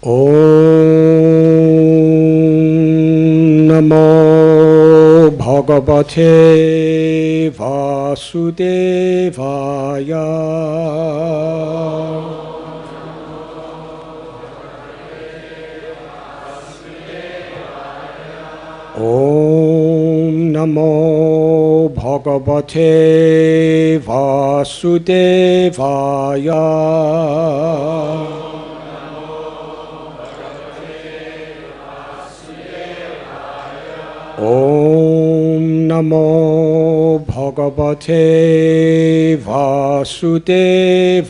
Om Namo Bhagavate Vasudevaya. Om Namo Bhagavate Vasudevaya. Om Namo Bhagavate Vasudevaya.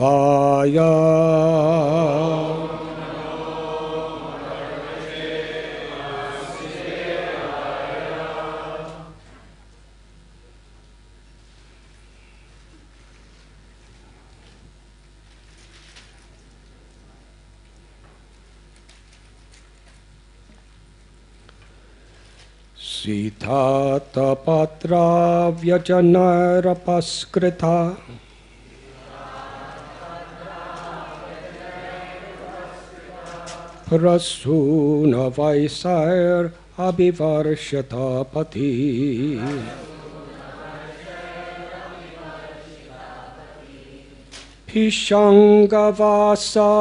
Sitātapatra-vyajanair upaskṛtaḥ. Prasūna-varṣair abhivarṣitaḥ pathi. Piśaṅga-vāsā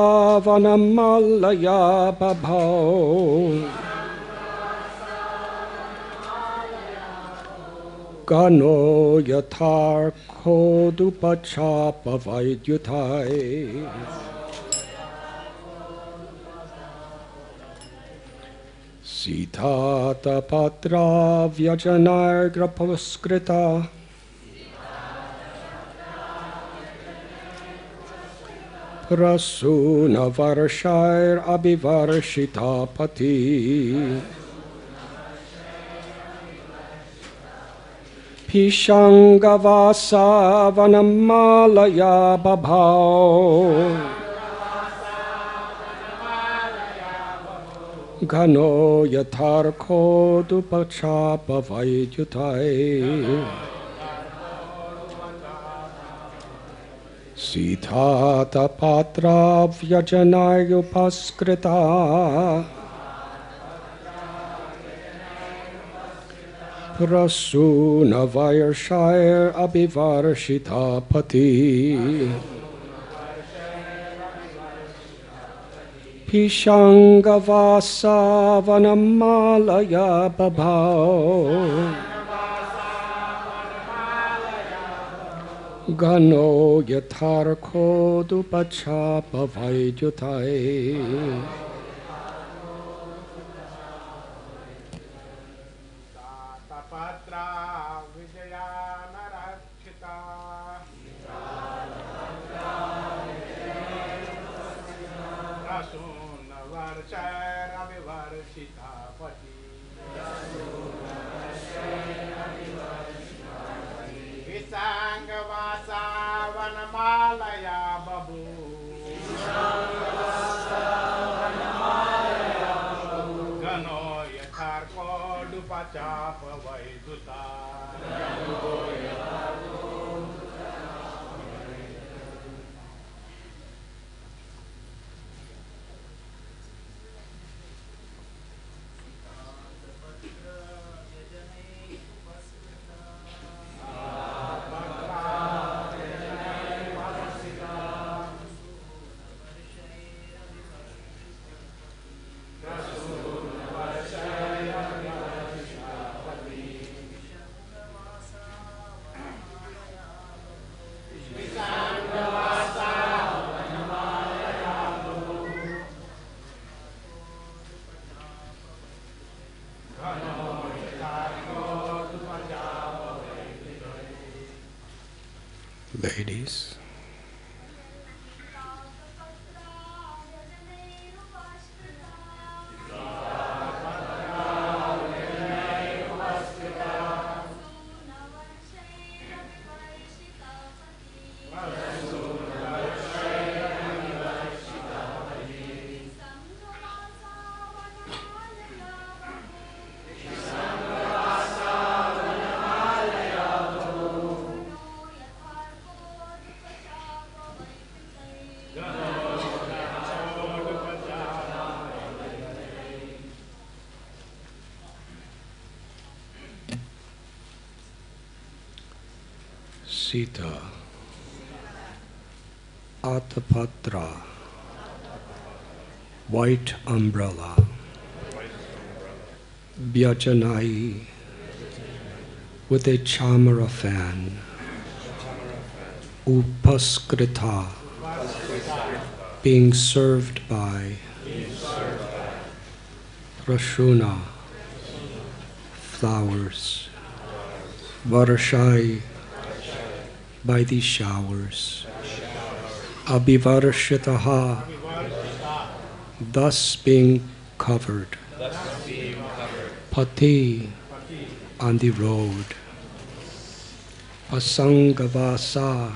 vana-mālayā babhau. Ghano yathārkoḍupa-cāpa-vaidyutaiḥ. Sitātapatra-vyajanair upaskṛtaḥ. Prasūna-varṣair abhivarṣitaḥ pathi. Piśaṅga-vāsā vana-mālayā babhau. Ghano yathārkoḍupa-cāpa-vaidyutaiḥ. Sitātapatra-vyajanair upaskṛtaḥ. Prasūna-varṣair abhivarṣitaḥ pathi. Piśaṅga-vāsā vana-mālayā babhau. Ghano yathārkoḍupa-cāpa-vaidyutaiḥ. piśaṅga-vāsā vana-mālayā ghano yathārkoḍupa-cāpa-vaidyutaiḥ. Ladies, sita-ātapatra, white umbrella, vyajanaiḥ, with a cāmara fan, upaskṛtaḥ, being served by prasūna, flowers, varṣaiḥ, by the showers, abhivarṣitaḥ, thus being covered, pathi, on the road, piśaṅga-vāsā,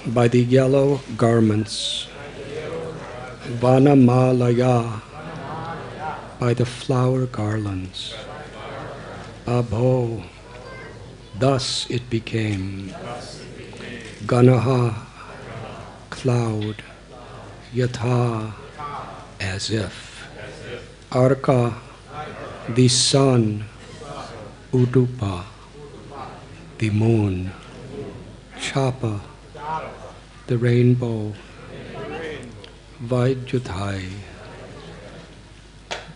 by the yellow garments, vana-mālayā, by the flower garlands, babhau, thus it became, ghanaḥ, cloud, yathā, as if, arka, the sun, uḍupa, the moon, cāpa, the rainbow, vyajanaiḥ,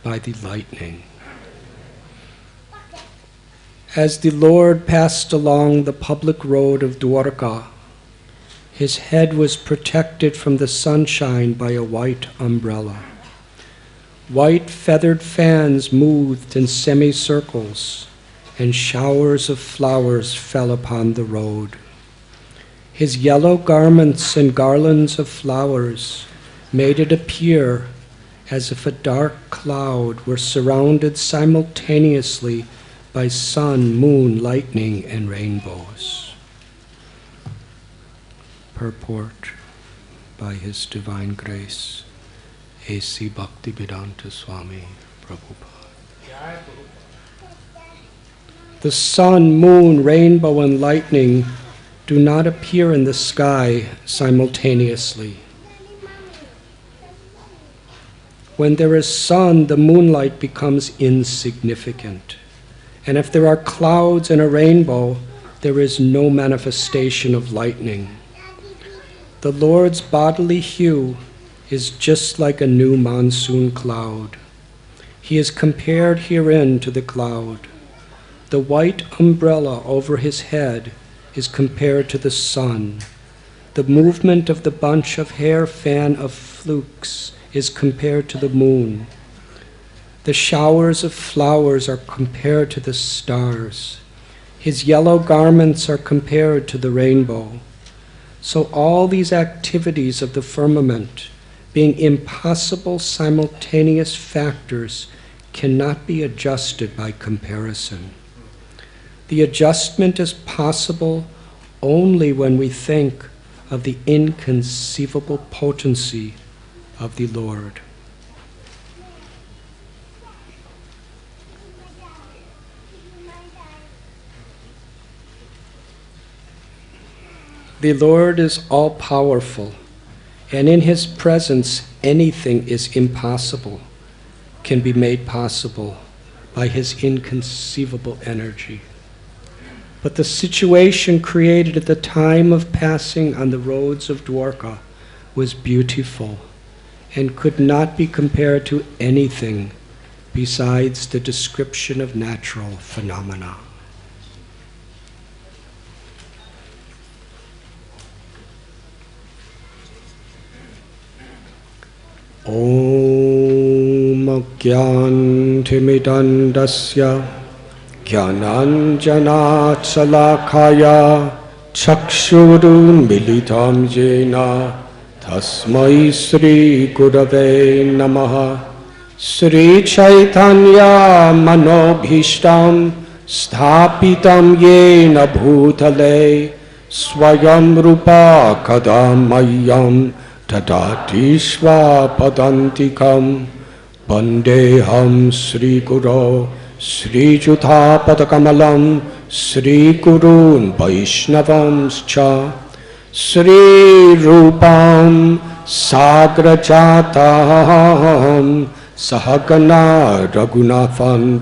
by the lightning. As the Lord passed along the public road of Dvārakā, his head was protected from the sunshine by a white umbrella. White feathered fans moved in semicircles, and showers of flowers fell upon the road. His yellow garments and garlands of flowers made it appear as if a dark cloud were surrounded simultaneously by sun, moon, lightning, and rainbows. Purport by His Divine Grace, A.C. Bhaktivedanta Swami Prabhupada. The sun, moon, rainbow, and lightning do not appear in the sky simultaneously. When there is sun, the moonlight becomes insignificant. And if there are clouds and a rainbow, there is no manifestation of lightning. The Lord's bodily hue is just like a new monsoon cloud. He is compared herein to the cloud. The white umbrella over his head is compared to the sun. The movement of the bunch of hair fan of flukes is compared to the moon. The showers of flowers are compared to the stars. His yellow garments are compared to the rainbow. So all these activities of the firmament, being impossible simultaneous factors, cannot be adjusted by comparison. The adjustment is possible only when we think of the inconceivable potency of the Lord. The Lord is all-powerful, and in His presence anything is impossible, can be made possible by His inconceivable energy. But the situation created at the time of passing on the roads of Dvārakā was beautiful and could not be compared to anything besides the description of natural phenomena. Om Gyantimidandasya Gyananjanat Salakaya Chakshurun Militam Jena Tasmai Sri Gurave Namaha Sri Chaitanya Manobhishtam Sthapitam Yena Bhutale Swayam Rupa Kadamayam Tadati Swapadantikam Vandeham Sri Guru Sri Juthāpada-kamalam Sri Gurun Vaishnavamscha Sri Rupam Sagrajatam Sahagana Raghunatham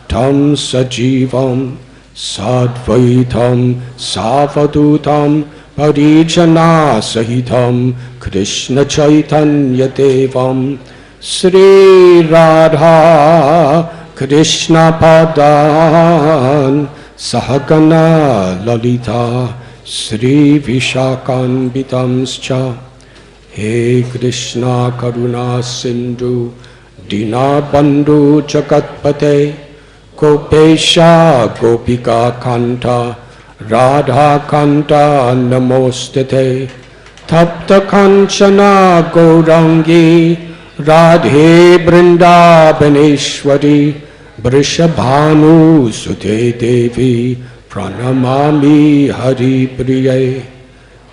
Tam Sajivam Sadvaitam Savadutam Parijana Sahitam Krishna Chaitanya Devam Sri Radha Krishna Padan Sahagana Lalita Sri Vishakanbitamscha He Krishna Karuna Sindhu Dinabandhu Jagatpate Gopesha Gopika Kanta Radha Kanta Namostate Tapta Kanchana Gaurangi Radhe Vrindavaneshwari Vrishabhanu Sute Devi Pranamami Hari Priye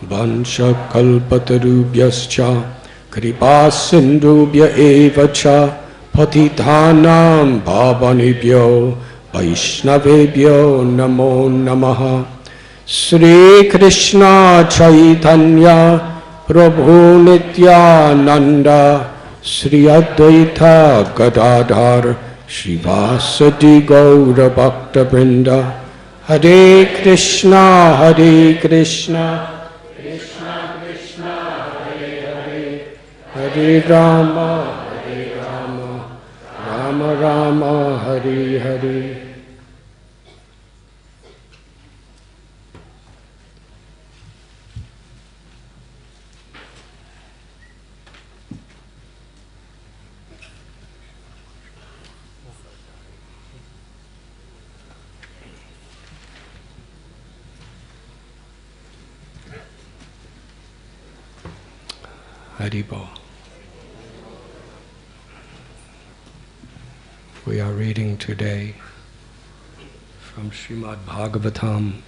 Vansha Kalpatarubhyascha Kripa Sindhubhya Evacha Patithanam Bhavanibhyo Vaishnavebhyo Namo Namaha Sri Krishna Chaitanya Prabhu Nityananda Sri Advaita Gadadhar Srivasadi Gaura Bhakta Vrinda Hare Krishna Krishna Krishna Hare Hare Hare Rama Rama Rama Hare Hare. Haribo. We are reading today from Srimad Bhagavatam,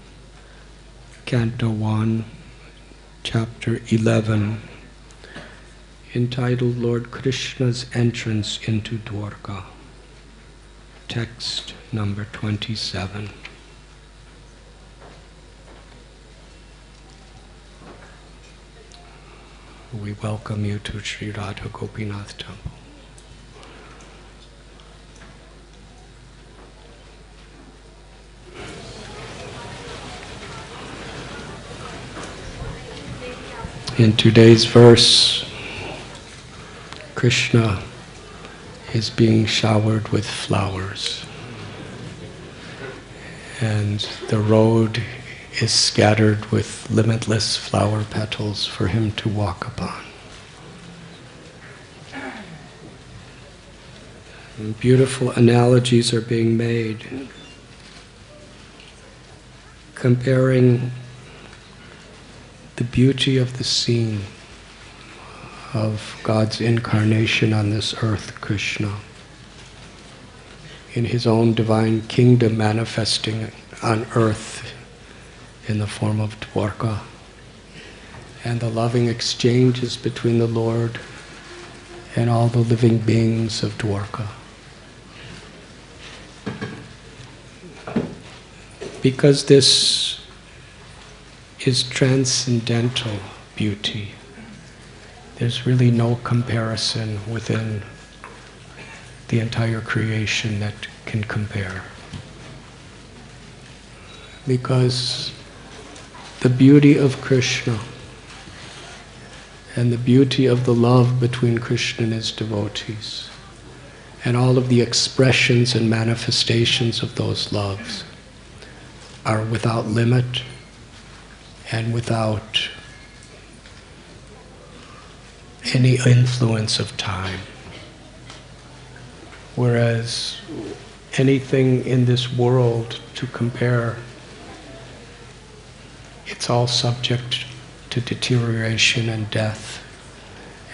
Canto 1, Chapter 11, entitled Lord Krishna's Entrance into Dvārakā, text number 27. We welcome you to Sri Radha Gopinath Temple. In today's verse, Krishna is being showered with flowers, and the road is scattered with limitless flower petals for him to walk upon. And beautiful analogies are being made, comparing the beauty of the scene of God's incarnation on this earth, Krishna, in his own divine kingdom manifesting on earth in the form of Dvārakā, and the loving exchanges between the Lord and all the living beings of Dvārakā. Because this is transcendental beauty, there's really no comparison within the entire creation that can compare. Because the beauty of Krishna and the beauty of the love between Krishna and his devotees, and all of the expressions and manifestations of those loves, are without limit and without any influence of time. Whereas anything in this world to compare, it's all subject to deterioration and death,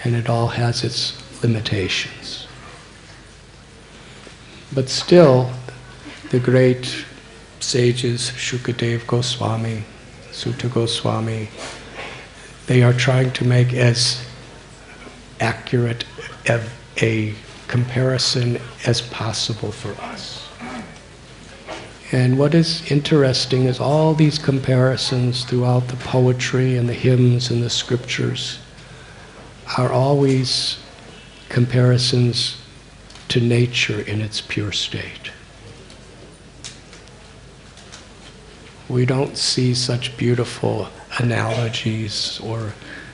and it all has its limitations. But still, the great sages, Shukadeva Goswami, Sutta Goswami, they are trying to make as accurate a comparison as possible for us. And what is interesting is all these comparisons throughout the poetry and the hymns and the scriptures are always comparisons to nature in its pure state. we don't see such beautiful analogies or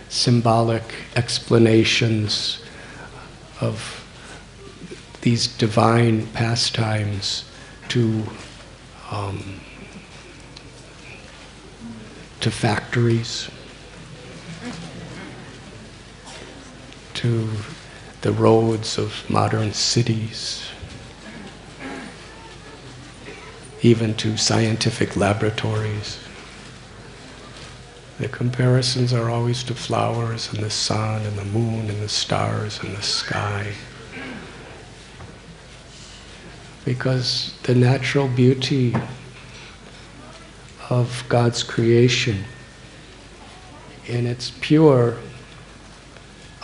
symbolic explanations of these divine pastimes to factories, to the roads of modern cities, even to scientific laboratories. The comparisons are always to flowers and the sun and the moon and the stars and the sky. Because the natural beauty of God's creation, in its pure,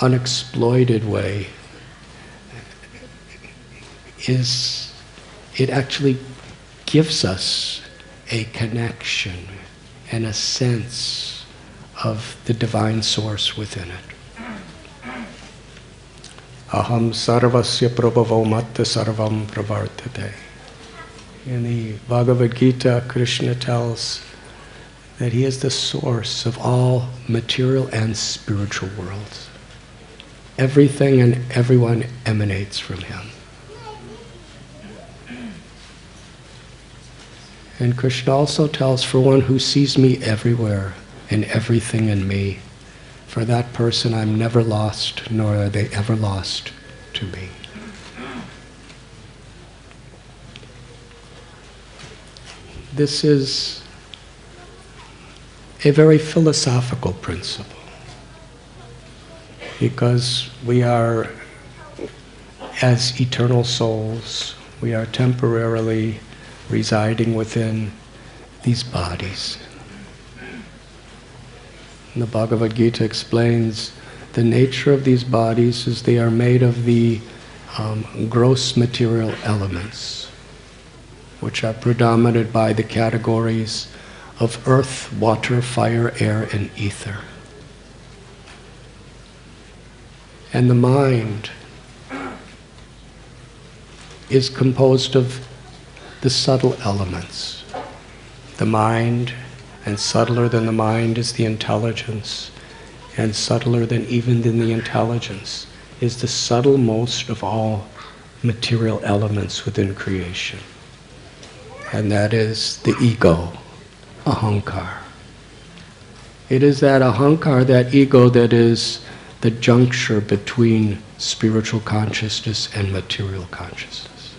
unexploited way, it actually gives us a connection and a sense of the divine source within it. Aham sarvasya prabhavo matta sarvam pravartate. In the Bhagavad Gita, Krishna tells that he is the source of all material and spiritual worlds. Everything and everyone emanates from him. And Krishna also tells, for one who sees me everywhere and everything in me, for that person I'm never lost, nor are they ever lost to me. This is a very philosophical principle, because we are, as eternal souls, we are temporarily residing within these bodies. And the Bhagavad Gita explains the nature of these bodies is they are made of the gross material elements, which are predominated by the categories of earth, water, fire, air, and ether. And the mind is composed of the subtle elements. The mind, and subtler than the mind is the intelligence, and subtler than even the intelligence is the subtlemost of all material elements within creation. And that is the ego, ahankar. It is that ahankar, that ego, that is the juncture between spiritual consciousness and material consciousness.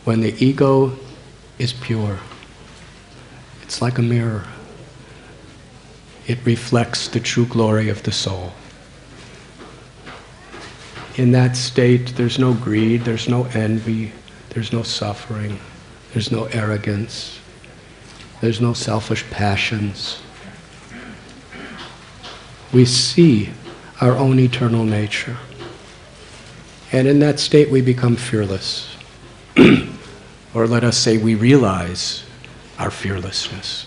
When the ego is pure, it's like a mirror. It reflects the true glory of the soul. In that state, there's no greed, there's no envy, there's no suffering, there's no arrogance, there's no selfish passions. We see our own eternal nature. And in that state we become fearless. Or let us say we realize our fearlessness.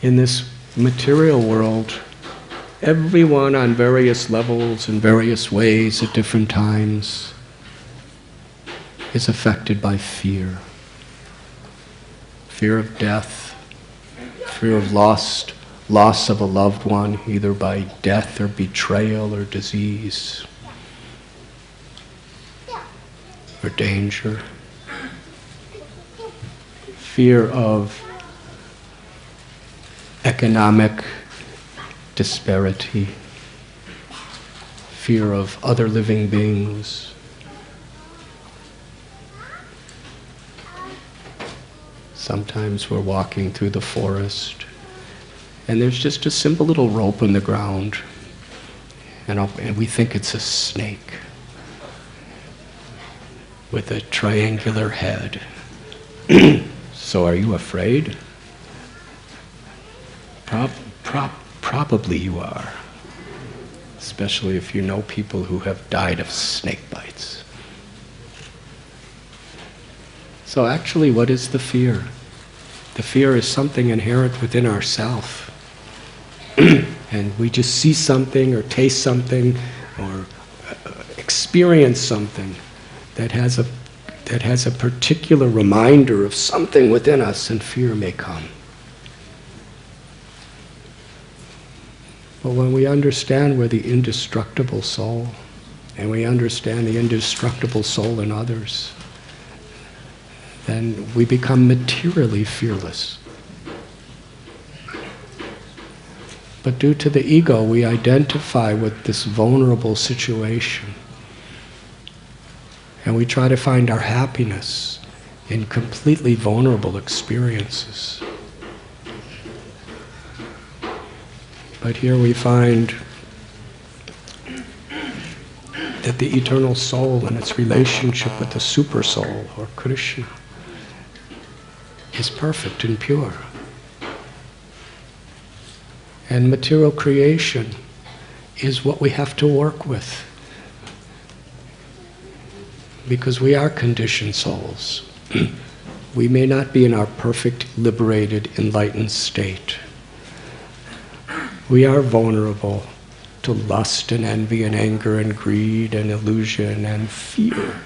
In this material world, everyone on various levels in various ways at different times is affected by fear. Fear of death, fear of loss of a loved one, either by death or betrayal or disease or danger. Fear of economic disparity, fear of other living beings. Sometimes we're walking through the forest and there's just a simple little rope in the ground and we think it's a snake with a triangular head. So are you afraid? Probably you are, especially if you know people who have died of snake bites. So actually, what is the fear? The fear is something inherent within ourself. And we just see something or taste something or experience something that that has a particular reminder of something within us, and fear may come. But when we understand we're the indestructible soul, and we understand the indestructible soul in others, then we become materially fearless. But due to the ego, we identify with this vulnerable situation. And we try to find our happiness in completely vulnerable experiences. But here we find that the eternal soul and its relationship with the super soul, or Krishna, is perfect and pure. And material creation is what we have to work with, because we are conditioned souls. We may not be in our perfect, liberated, enlightened state. We are vulnerable to lust and envy and anger and greed and illusion and fear.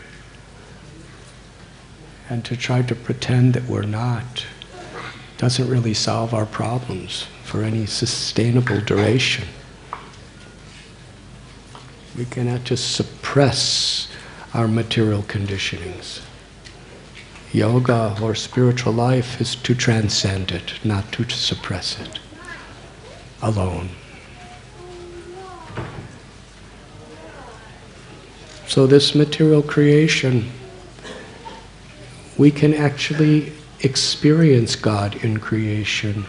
And to try to pretend that we're not doesn't really solve our problems for any sustainable duration. We cannot just suppress our material conditionings. Yoga or spiritual life is to transcend it, not to suppress it alone. So this material creation, we can actually experience God in creation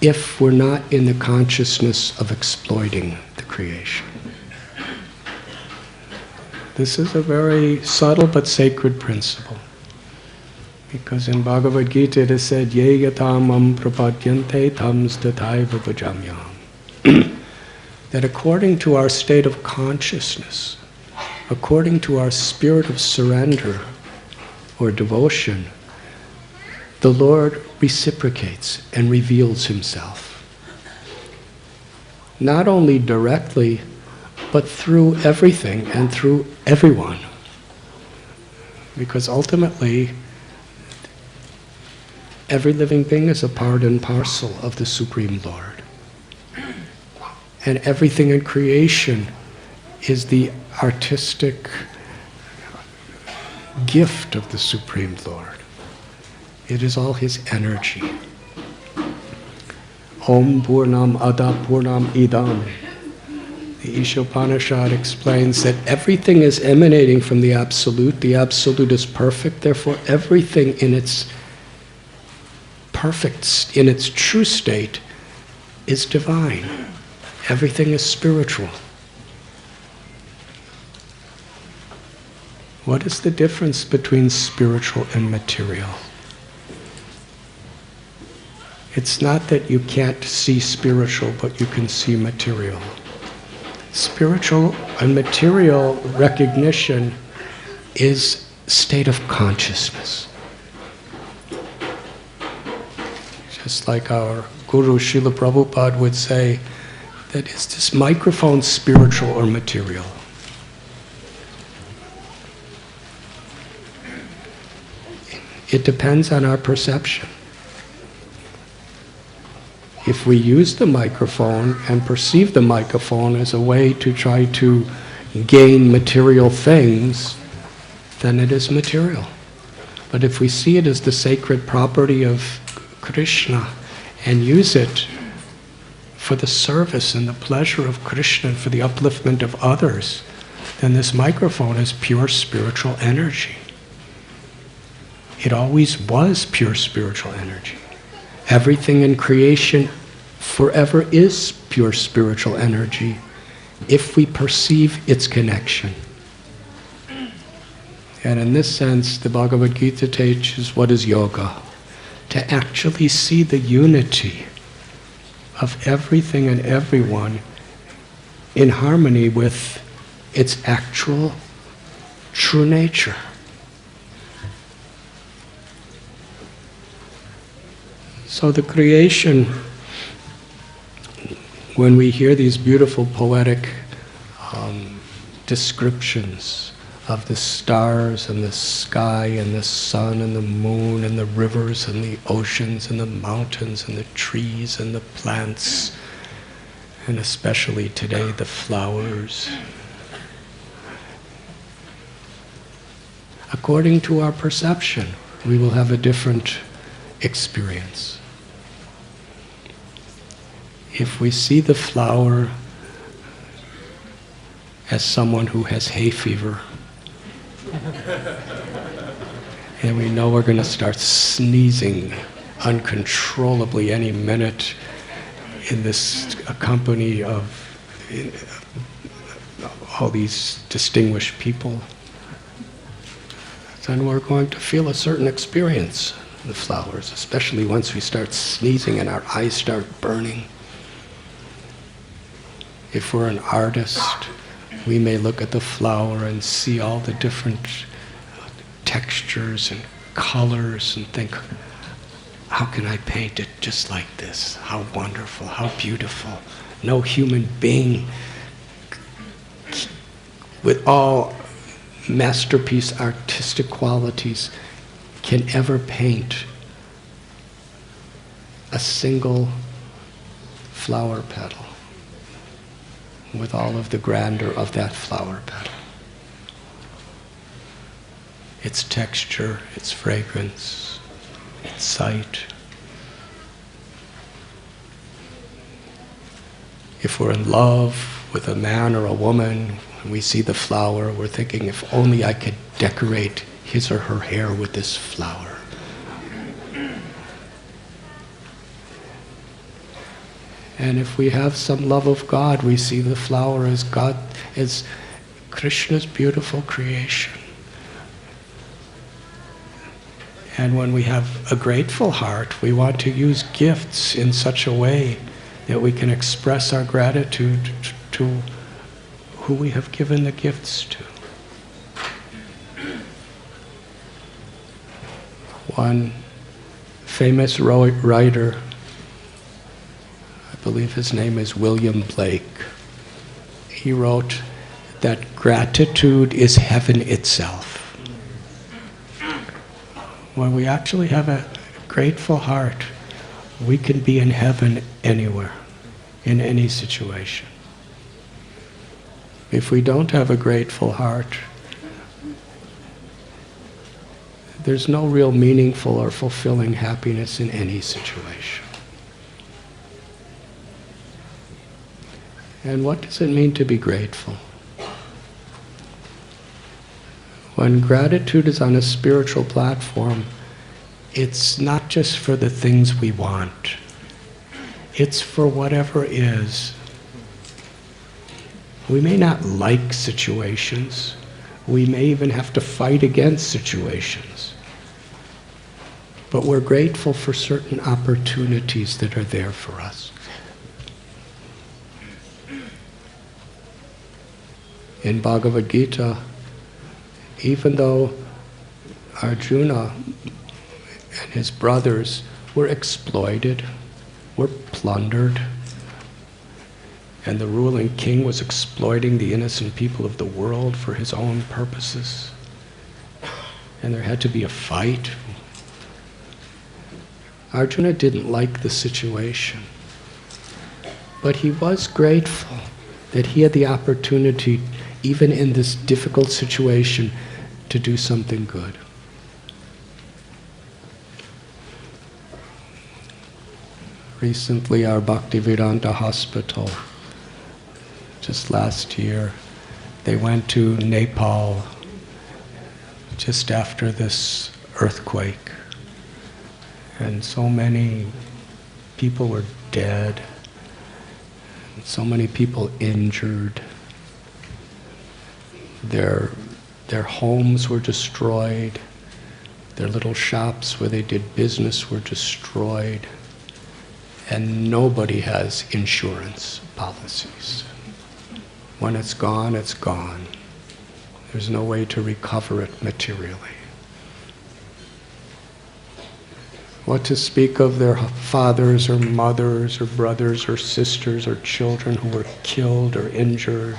if we're not in the consciousness of exploiting the creation. This is a very subtle but sacred principle. Because in Bhagavad Gita it is said, Ye yathā mam prapadyante tam sitātapatra bhajamyam. That according to our state of consciousness, according to our spirit of surrender or devotion, the Lord reciprocates and reveals Himself. Not only directly, but through everything and through everyone. Because ultimately, every living being is a part and parcel of the Supreme Lord. And everything in creation is the artistic gift of the Supreme Lord. It is all His energy. Om Purnam Ada Purnam Idam. The Ishopanishad explains that everything is emanating from the Absolute. The Absolute is perfect, therefore everything in its perfect, in its true state, is divine. Everything is spiritual. What is the difference between spiritual and material? It's not that you can't see spiritual, but you can see material. Spiritual and material recognition is state of consciousness. Just like our Guru Srila Prabhupada would say, that is this microphone spiritual or material? It depends on our perception. If we use the microphone and perceive the microphone as a way to try to gain material things, then it is material. But if we see it as the sacred property of Krishna and use it for the service and the pleasure of Krishna and for the upliftment of others, then this microphone is pure spiritual energy. It always was pure spiritual energy. Everything in creation forever is pure spiritual energy if we perceive its connection. And in this sense, the Bhagavad Gita teaches what is yoga. To actually see the unity of everything and everyone in harmony with its actual true nature. So the creation, when we hear these beautiful poetic descriptions of the stars and the sky and the sun and the moon and the rivers and the oceans and the mountains and the trees and the plants, and especially today the flowers. According to our perception, we will have a different experience. If we see the flower as someone who has hay fever, and we know we're going to start sneezing uncontrollably any minute in this company of all these distinguished people, then we're going to feel a certain experience in the flowers, especially once we start sneezing and our eyes start burning. If we're an artist, we may look at the flower and see all the different textures and colors and think, how can I paint it just like this? How wonderful, how beautiful. No human being with all masterpiece artistic qualities can ever paint a single flower petal with all of the grandeur of that flower petal. Its texture, its fragrance, its sight. If we're in love with a man or a woman, when we see the flower, we're thinking, if only I could decorate his or her hair with this flower. And if we have some love of God, we see the flower as God, as Krishna's beautiful creation. And when we have a grateful heart, we want to use gifts in such a way that we can express our gratitude to who we have given the gifts to. One famous writer, I believe his name is William Blake, he wrote that gratitude is heaven itself. When we actually have a grateful heart, we can be in heaven anywhere, in any situation. If we don't have a grateful heart, there's no real meaningful or fulfilling happiness in any situation. And what does it mean to be grateful? When gratitude is on a spiritual platform, it's not just for the things we want. It's for whatever is. We may not like situations. We may even have to fight against situations. But we're grateful for certain opportunities that are there for us. In Bhagavad Gita, even though Arjuna and his brothers were exploited, were plundered, and the ruling king was exploiting the innocent people of the world for his own purposes, and there had to be a fight, Arjuna didn't like the situation, but he was grateful that he had the opportunity, even in this difficult situation, to do something good. Recently, our Bhaktivedanta hospital, just last year, they went to Nepal just after this earthquake, and so many people were dead, and so many people injured. Their homes were destroyed. Their little shops where they did business were destroyed. And nobody has insurance policies. When it's gone, it's gone. There's no way to recover it materially. What to speak of their fathers or mothers or brothers or sisters or children who were killed or injured.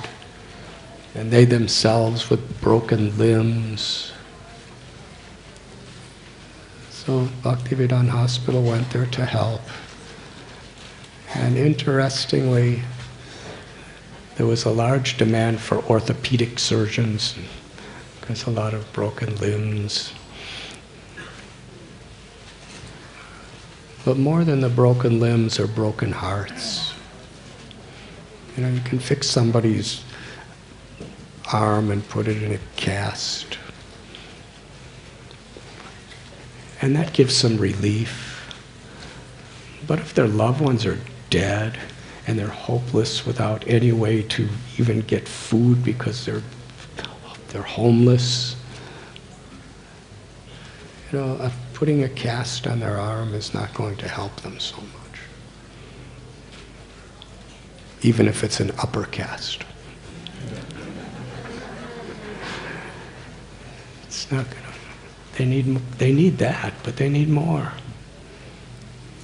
and they themselves with broken limbs. So Bhaktivedanta Hospital went there to help. And interestingly, there was a large demand for orthopedic surgeons because a lot of broken limbs. But more than the broken limbs are broken hearts. You know, you can fix somebody's arm and put it in a cast. And that gives some relief. But if their loved ones are dead and they're hopeless without any way to even get food because they're homeless, you know, putting a cast on their arm is not going to help them so much. Even if it's an upper caste. It's not gonna, they need that, but they need more.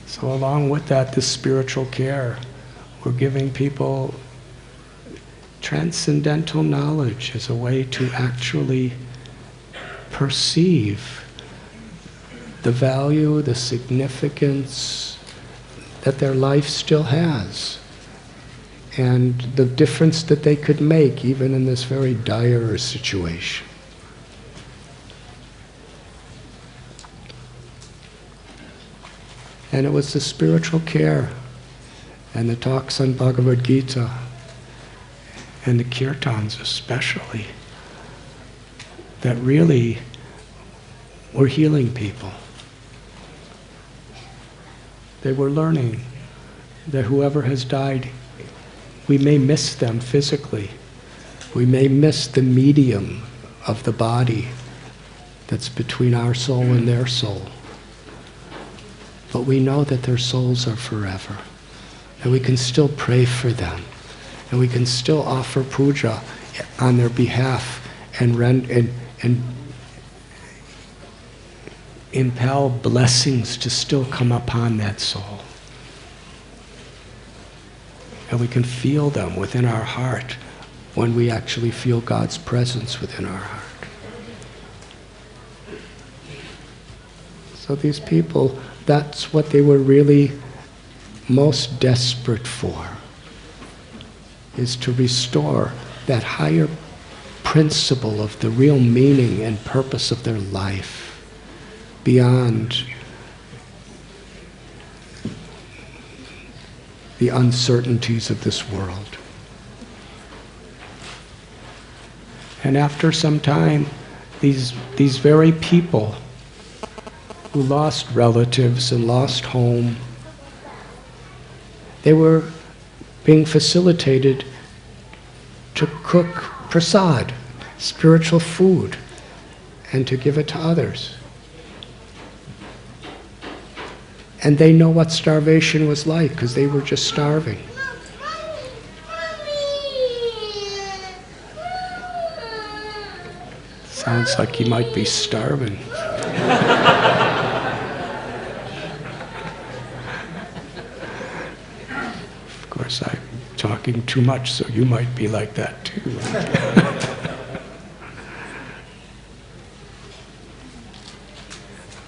So along with that, this spiritual care, we're giving people transcendental knowledge as a way to actually perceive the value, the significance that their life still has, and the difference that they could make even in this very dire situation. And it was the spiritual care and the talks on Bhagavad Gita and the kirtans especially that really were healing people. They were learning that whoever has died, we may miss them physically. We may miss the medium of the body that's between our soul and their soul. But we know that their souls are forever. And we can still pray for them. And we can still offer puja on their behalf and impel blessings to still come upon that soul. And we can feel them within our heart when we actually feel God's presence within our heart. So these people, that's what they were really most desperate for, is to restore that higher principle of the real meaning and purpose of their life beyond the uncertainties of this world. And after some time, these very people who lost relatives and lost home, they were being facilitated to cook prasad, spiritual food, and to give it to others. And they know what starvation was like because they were just starving. Sounds like he might be starving. Of course, I'm talking too much, so you might be like that too.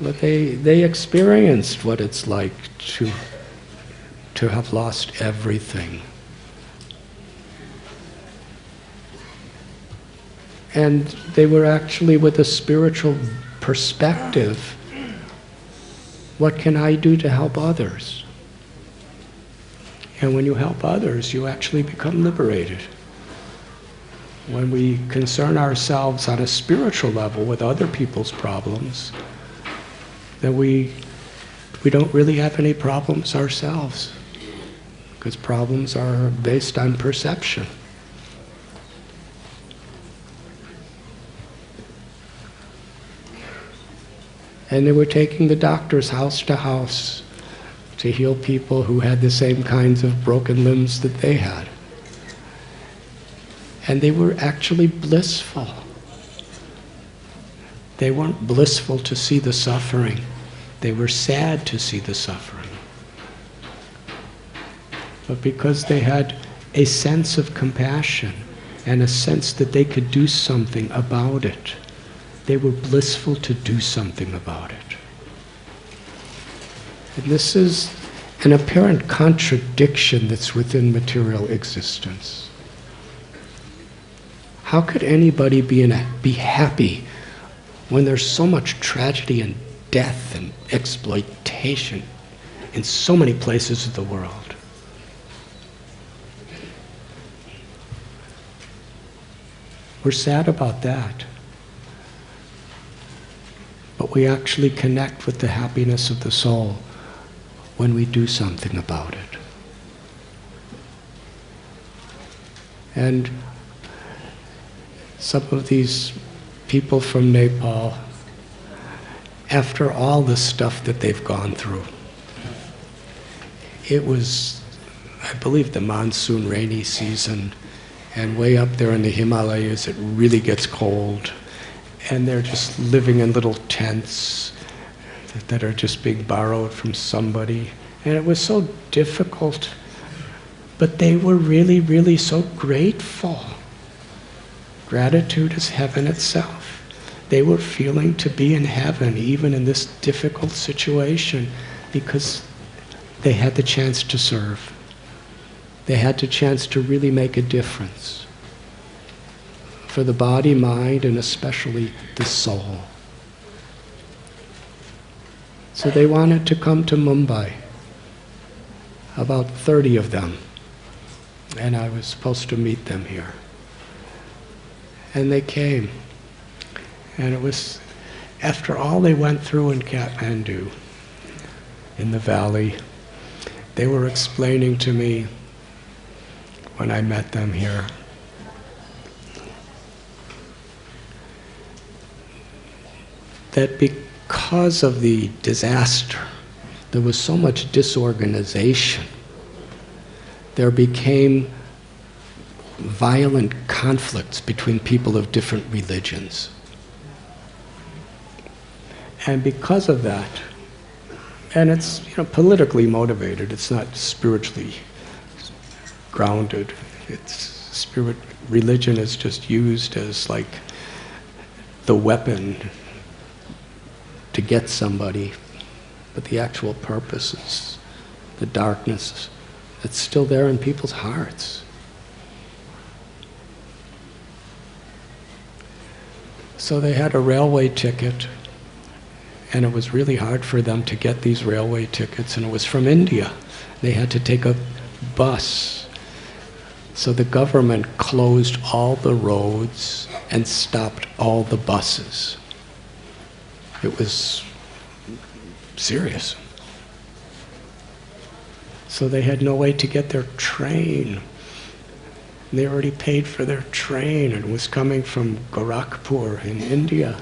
But they experienced what it's like to have lost everything. And they were actually with a spiritual perspective. What can I do to help others? And when you help others, you actually become liberated. When we concern ourselves on a spiritual level with other people's problems, then we don't really have any problems ourselves, because problems are based on perception. And they were taking the doctors house to house to heal people who had the same kinds of broken limbs that they had. And they were actually blissful. They weren't blissful to see the suffering. They were sad to see the suffering. But because they had a sense of compassion and a sense that they could do something about it. They were blissful to do something about it. And this is an apparent contradiction that's within material existence. How could anybody be happy when there's so much tragedy and death and exploitation in so many places of the world? We're sad about that. But we actually connect with the happiness of the soul when we do something about it. And some of these people from Nepal, after all the stuff that they've gone through, it was, I believe, the monsoon rainy season, and way up there in the Himalayas it really gets cold, and they're just living in little tents that are just being borrowed from somebody. And it was so difficult, but they were really, really so grateful. Gratitude is heaven itself. They were feeling to be in heaven even in this difficult situation because they had the chance to serve. They had the chance to really make a difference for the body, mind, and especially the soul. So they wanted to come to Mumbai, about 30 of them, and I was supposed to meet them here. And they came, and it was after all they went through in Kathmandu, in the valley. They were explaining to me when I met them here that because of the disaster, there was so much disorganization. There became violent conflicts between people of different religions. And because of that, and it's politically motivated, it's not spiritually grounded. Religion is just used as like the weapon to get somebody, but the actual purpose is the darkness that's still there in people's hearts. So they had a railway ticket, and it was really hard for them to get these railway tickets, and it was from India. They had to take a bus. So the government closed all the roads and stopped all the buses. It was serious. So they had no way to get their train. They already paid for their train, and it was coming from Gorakhpur in India.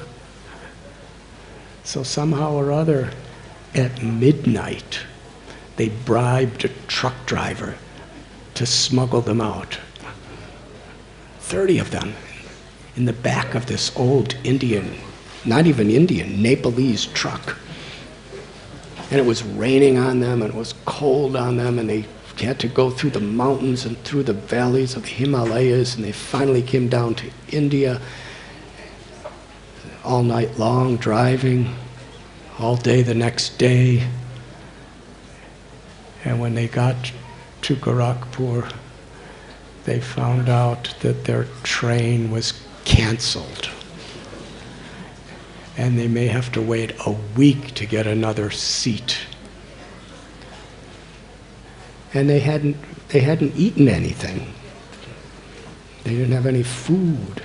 So somehow or other, at midnight, they bribed a truck driver to smuggle them out. 30 of them in the back of this old Indian, not even Indian, Nepalese truck. And it was raining on them, and it was cold on them, and they had to go through the mountains and through the valleys of the Himalayas, and they finally came down to India. All night long driving, all day the next day. And when they got to Gorakhpur, they found out that their train was canceled. And they may have to wait a week to get another seat. And they hadn't eaten anything. They didn't have any food.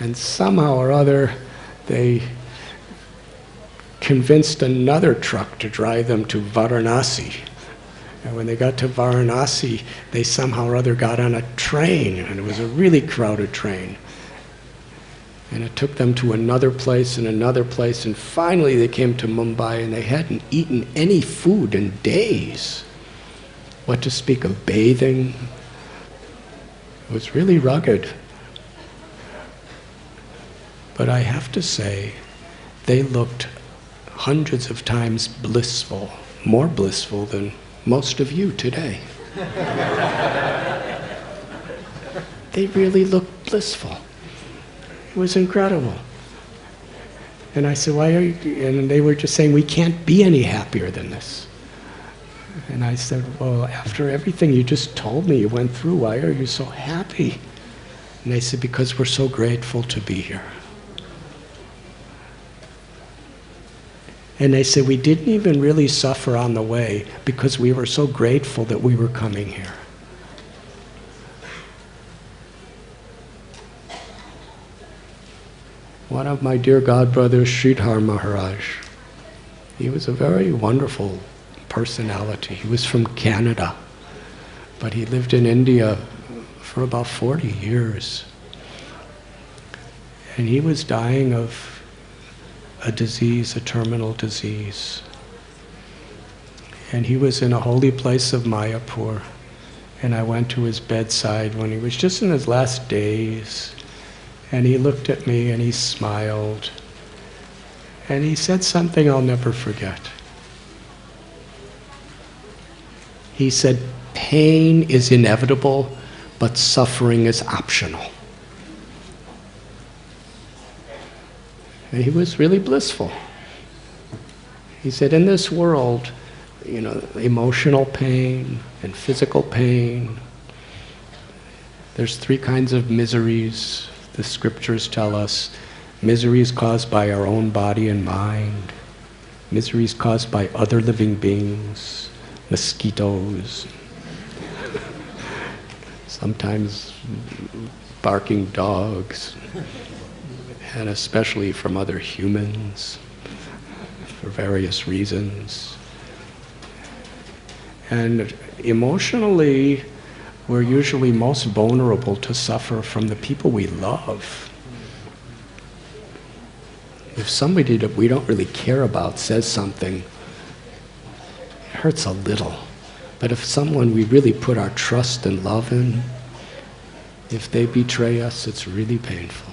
And somehow or other, they convinced another truck to drive them to Varanasi. And when they got to Varanasi, they somehow or other got on a train, and it was a really crowded train. And it took them to another place, and finally they came to Mumbai, and they hadn't eaten any food in days. What to speak of bathing? It was really rugged. But I have to say, they looked hundreds of times blissful, more blissful than most of you today. they really looked blissful. It was incredible. And I said, why are you, and they were just saying, we can't be any happier than this. And I said, well, after everything you just told me you went through, why are you so happy? And they said, because we're so grateful to be here. And they said, we didn't even really suffer on the way because we were so grateful that we were coming here. One of my dear godbrothers, Sridhar Maharaj, he was a very wonderful personality. He was from Canada, but he lived in India for about 40 years. And he was dying of a disease, a terminal disease. And he was in a holy place of Mayapur. And I went to his bedside when he was just in his last days. And he looked at me and he smiled. And he said something I'll never forget. He said, pain is inevitable, but suffering is optional. And he was really blissful. He said, in this world, emotional pain and physical pain, there's 3 kinds of miseries. The scriptures tell us miseries caused by our own body and mind, miseries caused by other living beings, mosquitoes, sometimes barking dogs, and especially from other humans for various reasons. And emotionally, we're usually most vulnerable to suffer from the people we love. If somebody that we don't really care about says something, it hurts a little. But if someone we really put our trust and love in, if they betray us, it's really painful.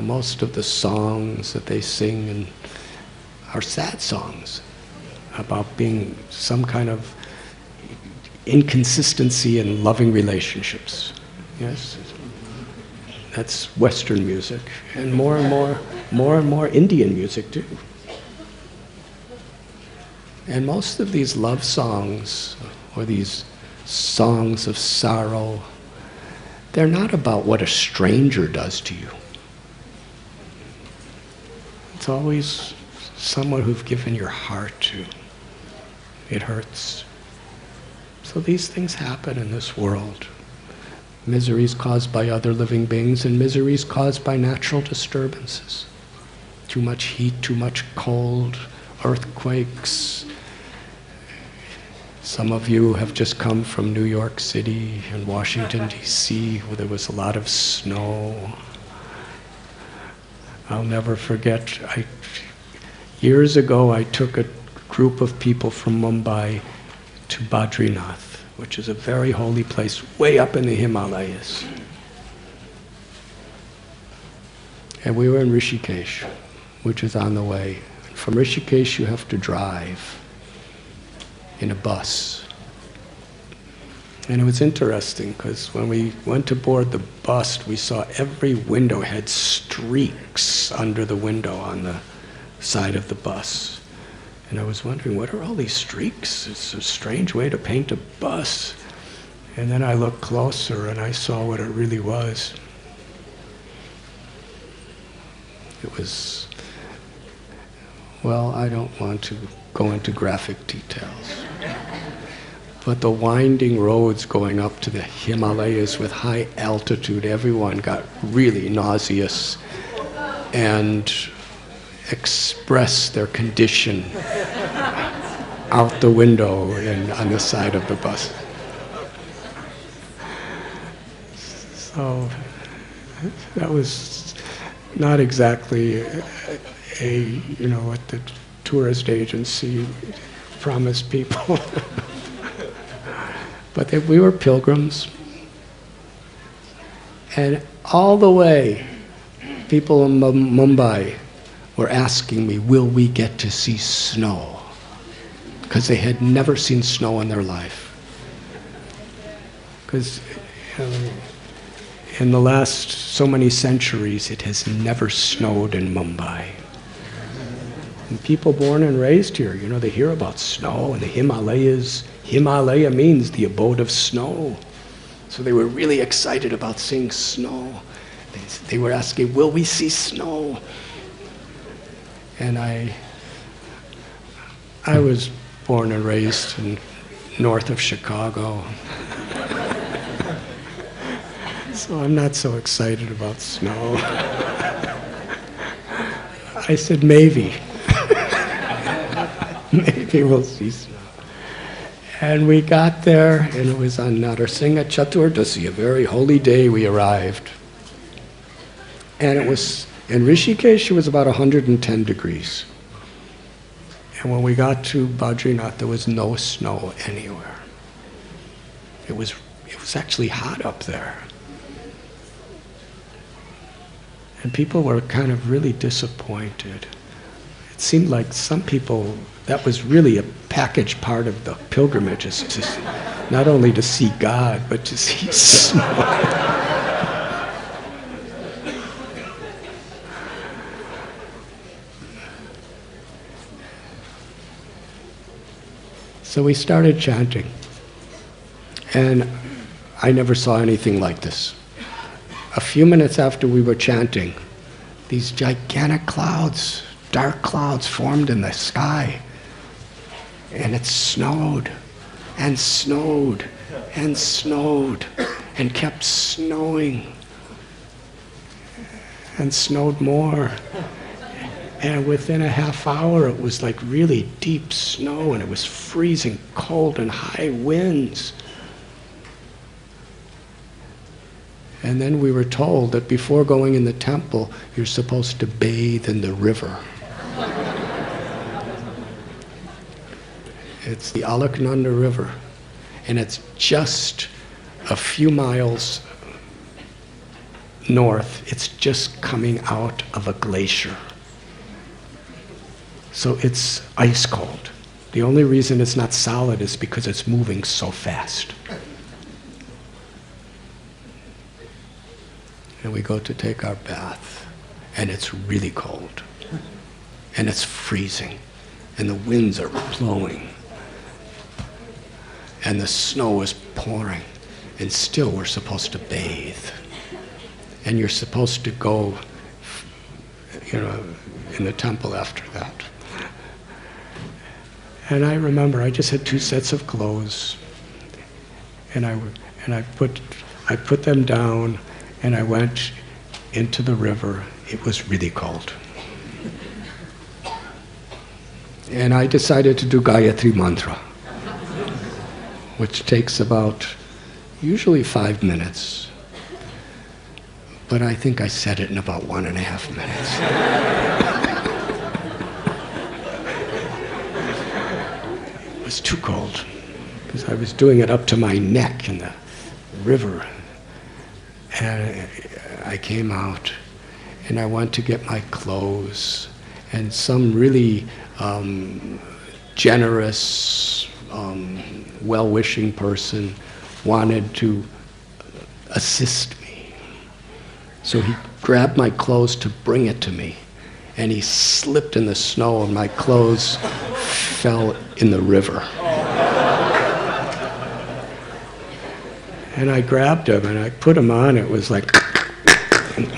Most of the songs that they sing are sad songs about being some kind of inconsistency in loving relationships. Yes? That's Western music. And more and more Indian music too. And most of these love songs, or these songs of sorrow, they're not about what a stranger does to you. It's always someone who've given your heart to. It hurts. So these things happen in this world. Miseries caused by other living beings and miseries caused by natural disturbances. Too much heat, too much cold, earthquakes. Some of you have just come from New York City and Washington, D.C., where there was a lot of snow. I'll never forget, years ago I took a group of people from Mumbai to Badrinath, which is a very holy place way up in the Himalayas. And we were in Rishikesh, which is on the way. From Rishikesh you have to drive in a bus. And it was interesting because when we went to board the bus, we saw every window had streaks under the window on the side of the bus. And I was wondering, what are all these streaks? It's a strange way to paint a bus. And then I looked closer and I saw what it really was. It was, well, I don't want to go into graphic details. But the winding roads going up to the Himalayas with high altitude, everyone got really nauseous and expressed their condition out the window and on the side of the bus. So that was not exactly what the tourist agency promised people. But we were pilgrims. And all the way, people in Mumbai were asking me, will we get to see snow? Because they had never seen snow in their life. Because, In the last so many centuries, it has never snowed in Mumbai. And people born and raised here, they hear about snow and the Himalayas. Himalaya means the abode of snow. So they were really excited about seeing snow. They were asking, will we see snow? And I was born and raised north of Chicago. So I'm not so excited about snow. I said, maybe. Maybe we'll see snow. And we got there, and it was on Narsingha Chaturdasi, a very holy day we arrived. And it was, in Rishikesh, it was about 110 degrees. And when we got to Badrinath, there was no snow anywhere. It was actually hot up there. And people were kind of really disappointed. It seemed like some people, that was really a packaged part of the pilgrimage, is just not only to see God, but to see snow. So we started chanting, and I never saw anything like this. A few minutes after we were chanting, these gigantic clouds, dark clouds formed in the sky, and it snowed, and snowed, and snowed, and kept snowing, and snowed more. And within a half hour, it was like really deep snow, and it was freezing cold and high winds. And then we were told that before going in the temple, you're supposed to bathe in the river. It's the Alaknanda River, and it's just a few miles north. It's just coming out of a glacier. So it's ice cold. The only reason it's not solid is because it's moving so fast. And we go to take our bath, and it's really cold, and it's freezing, and the winds are blowing, and the snow is pouring, and still we're supposed to bathe. And you're supposed to go, in the temple after that. And I remember I just had 2 sets of clothes, and I put them down, and I went into the river. It was really cold. And I decided to do Gayatri Mantra, which takes about usually 5 minutes. But I think I said it in about 1.5 minutes. It was too cold, because I was doing it up to my neck in the river. And I came out, and I went to get my clothes, and some really generous, well-wishing person wanted to assist me. So he grabbed my clothes to bring it to me, and he slipped in the snow, and my clothes fell in the river. And I grabbed them, and I put them on. It was like,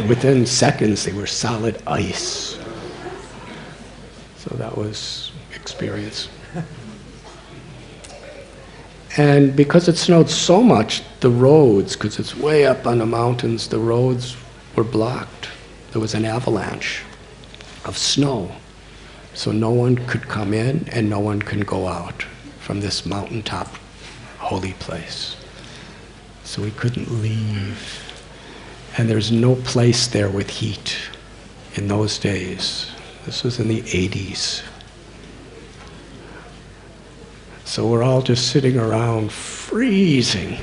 within seconds, they were solid ice. So that was experience. And because it snowed so much, the roads, because it's way up on the mountains, the roads were blocked. There was an avalanche of snow. So no one could come in and no one can go out from this mountaintop holy place. So we couldn't leave. And there's no place there with heat in those days. This was in the 80s. So we're all just sitting around freezing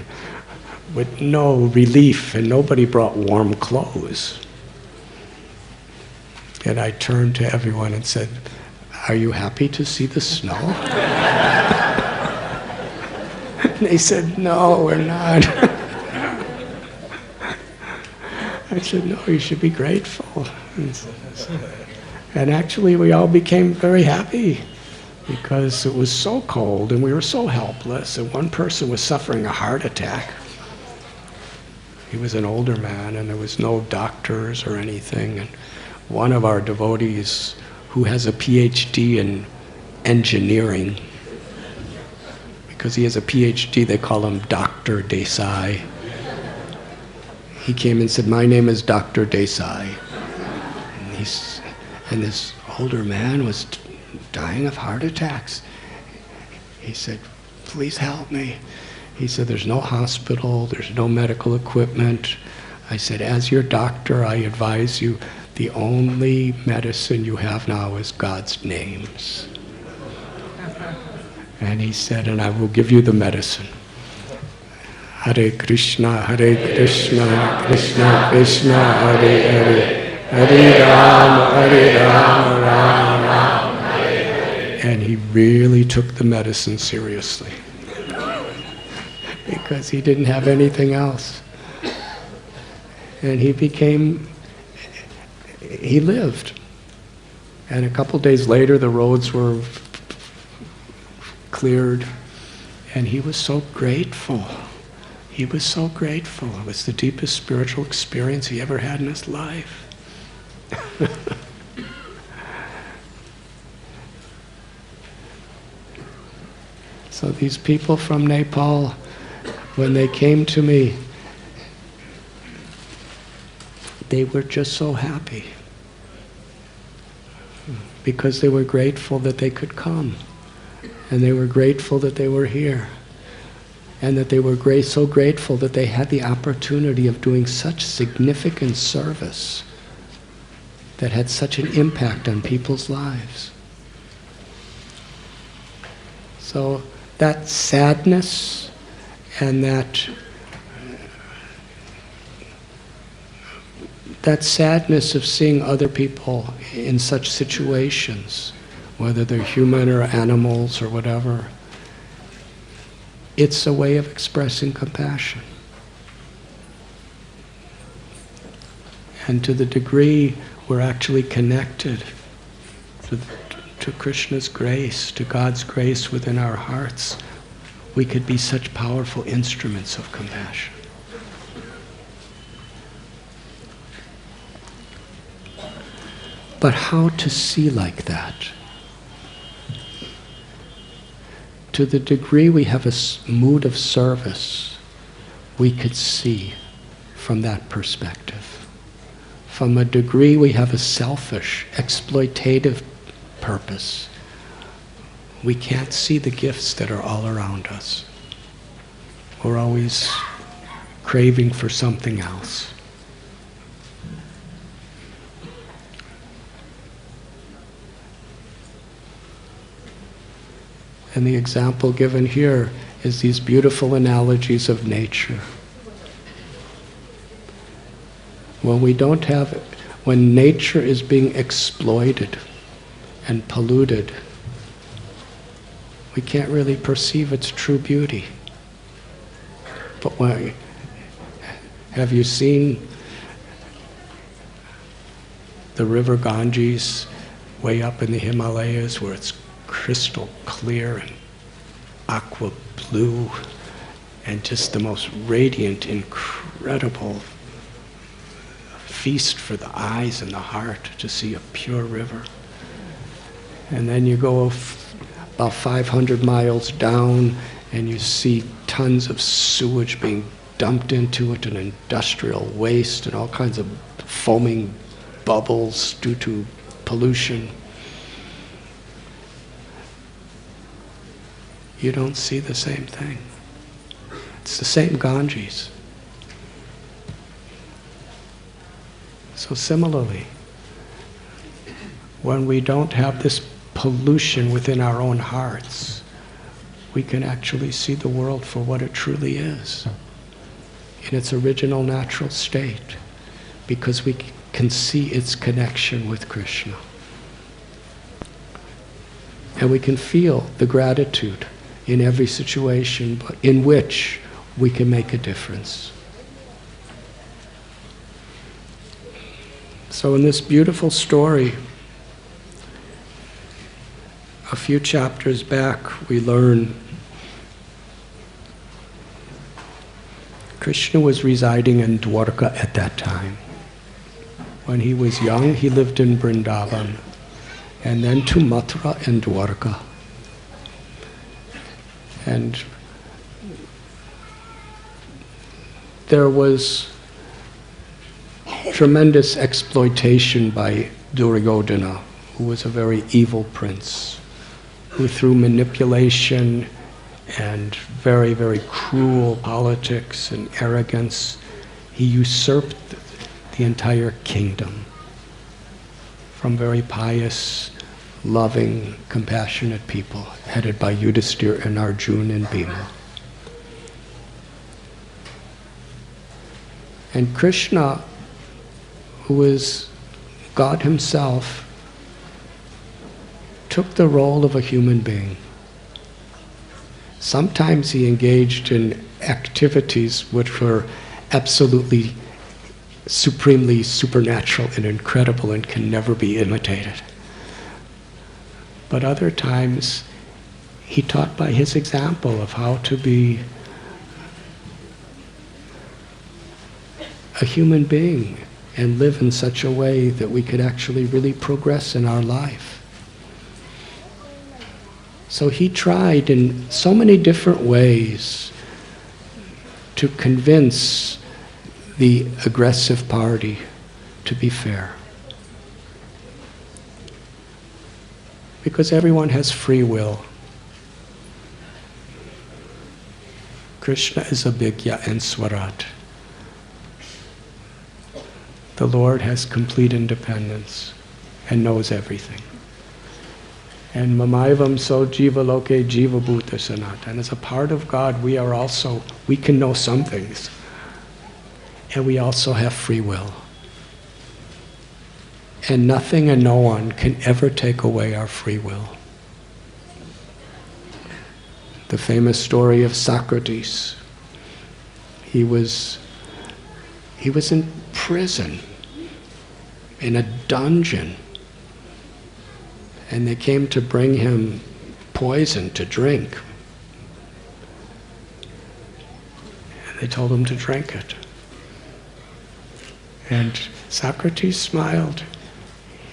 with no relief, and nobody brought warm clothes. And I turned to everyone and said, "Are you happy to see the snow?" And they said, "No, we're not." I said, no, you should be grateful. And actually we all became very happy because it was so cold and we were so helpless. And one person was suffering a heart attack. He was an older man and there was no doctors or anything. And one of our devotees, who has a PhD in engineering, because he has a PhD, they call him Dr. Desai. He came and said, my name is Dr. Desai. And this older man was dying of heart attacks. He said, please help me. He said, there's no hospital, there's no medical equipment. I said, as your doctor, I advise you, the only medicine you have now is God's names. And he said, and I will give you the medicine. Hare Krishna, Krishna Krishna, Hare Hare, Hare Rama, Rama Rama, Hare Hare. And he really took the medicine seriously because he didn't have anything else. And he lived. And a couple days later, the roads were cleared, and he was so grateful. He was so grateful. It was the deepest spiritual experience he ever had in his life. So these people from Nepal, when they came to me, they were just so happy because they were grateful that they could come, and they were grateful that they were here, and that they were so grateful that they had the opportunity of doing such significant service that had such an impact on people's lives. So that sadness and that sadness of seeing other people in such situations, whether they're human or animals or whatever, it's a way of expressing compassion. And to the degree we're actually connected to Krishna's grace, to God's grace within our hearts, we could be such powerful instruments of compassion. But how to see like that? To the degree we have a mood of service, we could see from that perspective. From a degree we have a selfish, exploitative purpose, we can't see the gifts that are all around us. We're always craving for something else. And the example given here is these beautiful analogies of nature. When nature is being exploited and polluted, we can't really perceive its true beauty. But have you seen the river Ganges way up in the Himalayas where it's crystal clear and aqua blue and just the most radiant, incredible feast for the eyes and the heart to see a pure river? And then you go about 500 miles down and you see tons of sewage being dumped into it and industrial waste and all kinds of foaming bubbles due to pollution. You don't see the same thing. It's the same Ganges. So similarly, when we don't have this pollution within our own hearts, we can actually see the world for what it truly is, in its original natural state, because we can see its connection with Krishna. And we can feel the gratitude in every situation in which we can make a difference. So in this beautiful story, a few chapters back, we learn Krishna was residing in Dvārakā at that time. When he was young, he lived in Vrindavan, and then to Mathura and Dvārakā. And there was tremendous exploitation by Duryodhana, who was a very evil prince, who through manipulation and very, very cruel politics and arrogance, he usurped the entire kingdom from very pious, loving, compassionate people, headed by Yudhisthira and Arjuna and Bhima. And Krishna, who is God himself, took the role of a human being. Sometimes he engaged in activities which were absolutely, supremely supernatural and incredible and can never be imitated. But other times, he taught by his example of how to be a human being and live in such a way that we could actually really progress in our life. So he tried in so many different ways to convince the aggressive party to be fair. Because everyone has free will. Krishna is abhigya and swarat. The Lord has complete independence and knows everything. And mamaivam so jiva loke jiva bhuta sanat. And as a part of God, we can know some things. And we also have free will. And nothing and no one can ever take away our free will. The famous story of Socrates. He was in prison, in a dungeon. And they came to bring him poison to drink. And they told him to drink it. And Socrates smiled.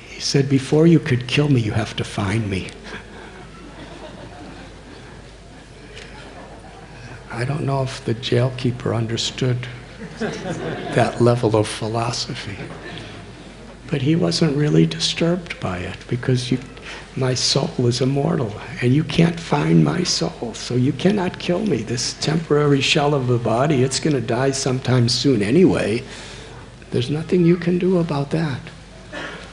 He said, "Before you could kill me, you have to find me." I don't know if the jailkeeper understood that level of philosophy. But he wasn't really disturbed by it, because my soul is immortal, and you can't find my soul, so you cannot kill me. This temporary shell of a body, it's going to die sometime soon anyway. There's nothing you can do about that.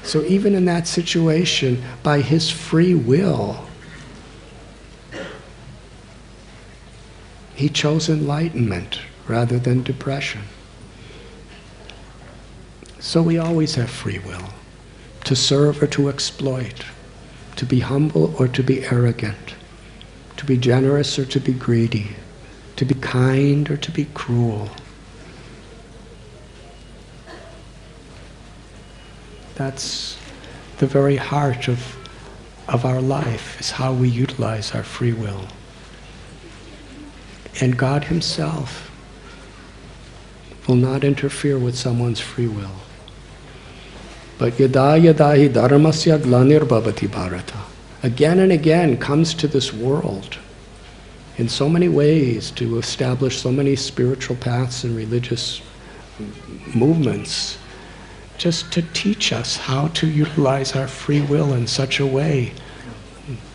So even in that situation, by his free will, he chose enlightenment rather than depression. So we always have free will, to serve or to exploit, to be humble or to be arrogant, to be generous or to be greedy, to be kind or to be cruel. That's the very heart of our life, is how we utilize our free will. And God himself will not interfere with someone's free will. But yada yada hi dharmasya glanir-bhavati bharata. Again and again comes to this world in so many ways to establish so many spiritual paths and religious movements, just to teach us how to utilize our free will in such a way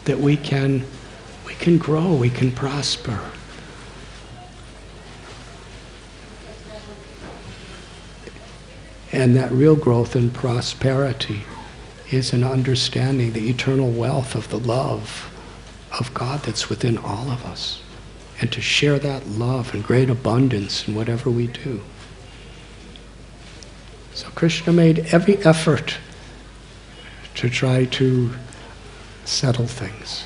that we can grow, we can prosper. And that real growth and prosperity is in understanding the eternal wealth of the love of God that's within all of us, and to share that love in great abundance in whatever we do. So Krishna made every effort to try to settle things.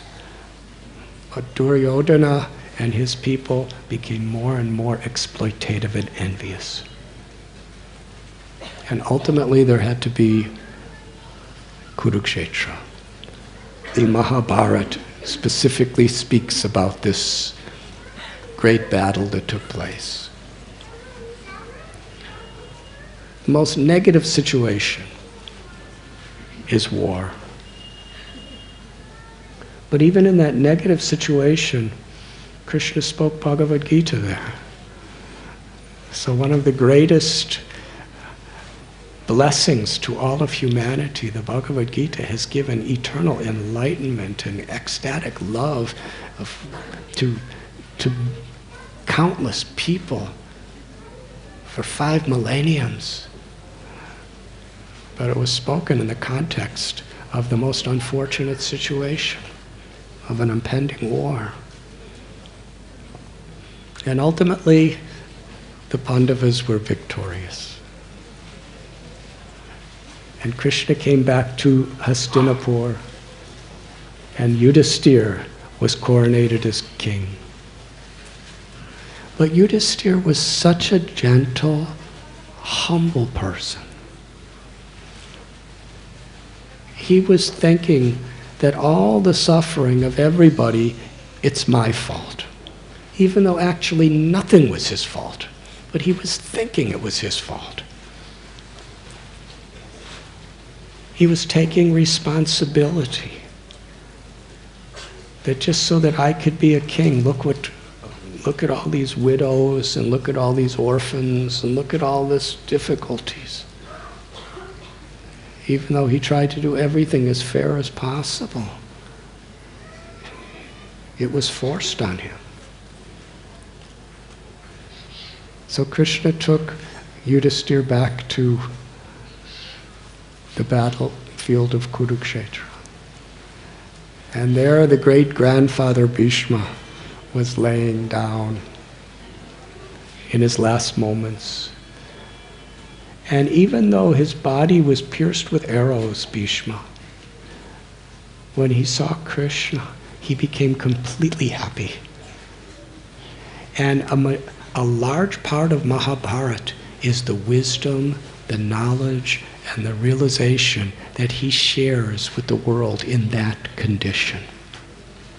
But Duryodhana and his people became more and more exploitative and envious. And ultimately there had to be Kurukshetra. The Mahabharata specifically speaks about this great battle that took place. The most negative situation is war. But even in that negative situation, Krishna spoke Bhagavad Gita there. So one of the greatest blessings to all of humanity, the Bhagavad Gita has given eternal enlightenment and ecstatic love to countless people for 5 millenniums. But it was spoken in the context of the most unfortunate situation of an impending war. And ultimately, the Pandavas were victorious. And Krishna came back to Hastinapur, and Yudhisthira was coronated as king. But Yudhisthira was such a gentle, humble person. He was thinking that all the suffering of everybody, it's my fault. Even though actually nothing was his fault, but he was thinking it was his fault. He was taking responsibility. That just so that I could be a king, look at all these widows, and look at all these orphans, and look at all these difficulties. Even though he tried to do everything as fair as possible, it was forced on him. So Krishna took Yudhisthira back to the battlefield of Kurukshetra. And there the great-grandfather Bhishma was laying down in his last moments. And even though his body was pierced with arrows, Bhishma, when he saw Krishna, he became completely happy. And a large part of Mahabharata is the wisdom, the knowledge, and the realization that he shares with the world in that condition.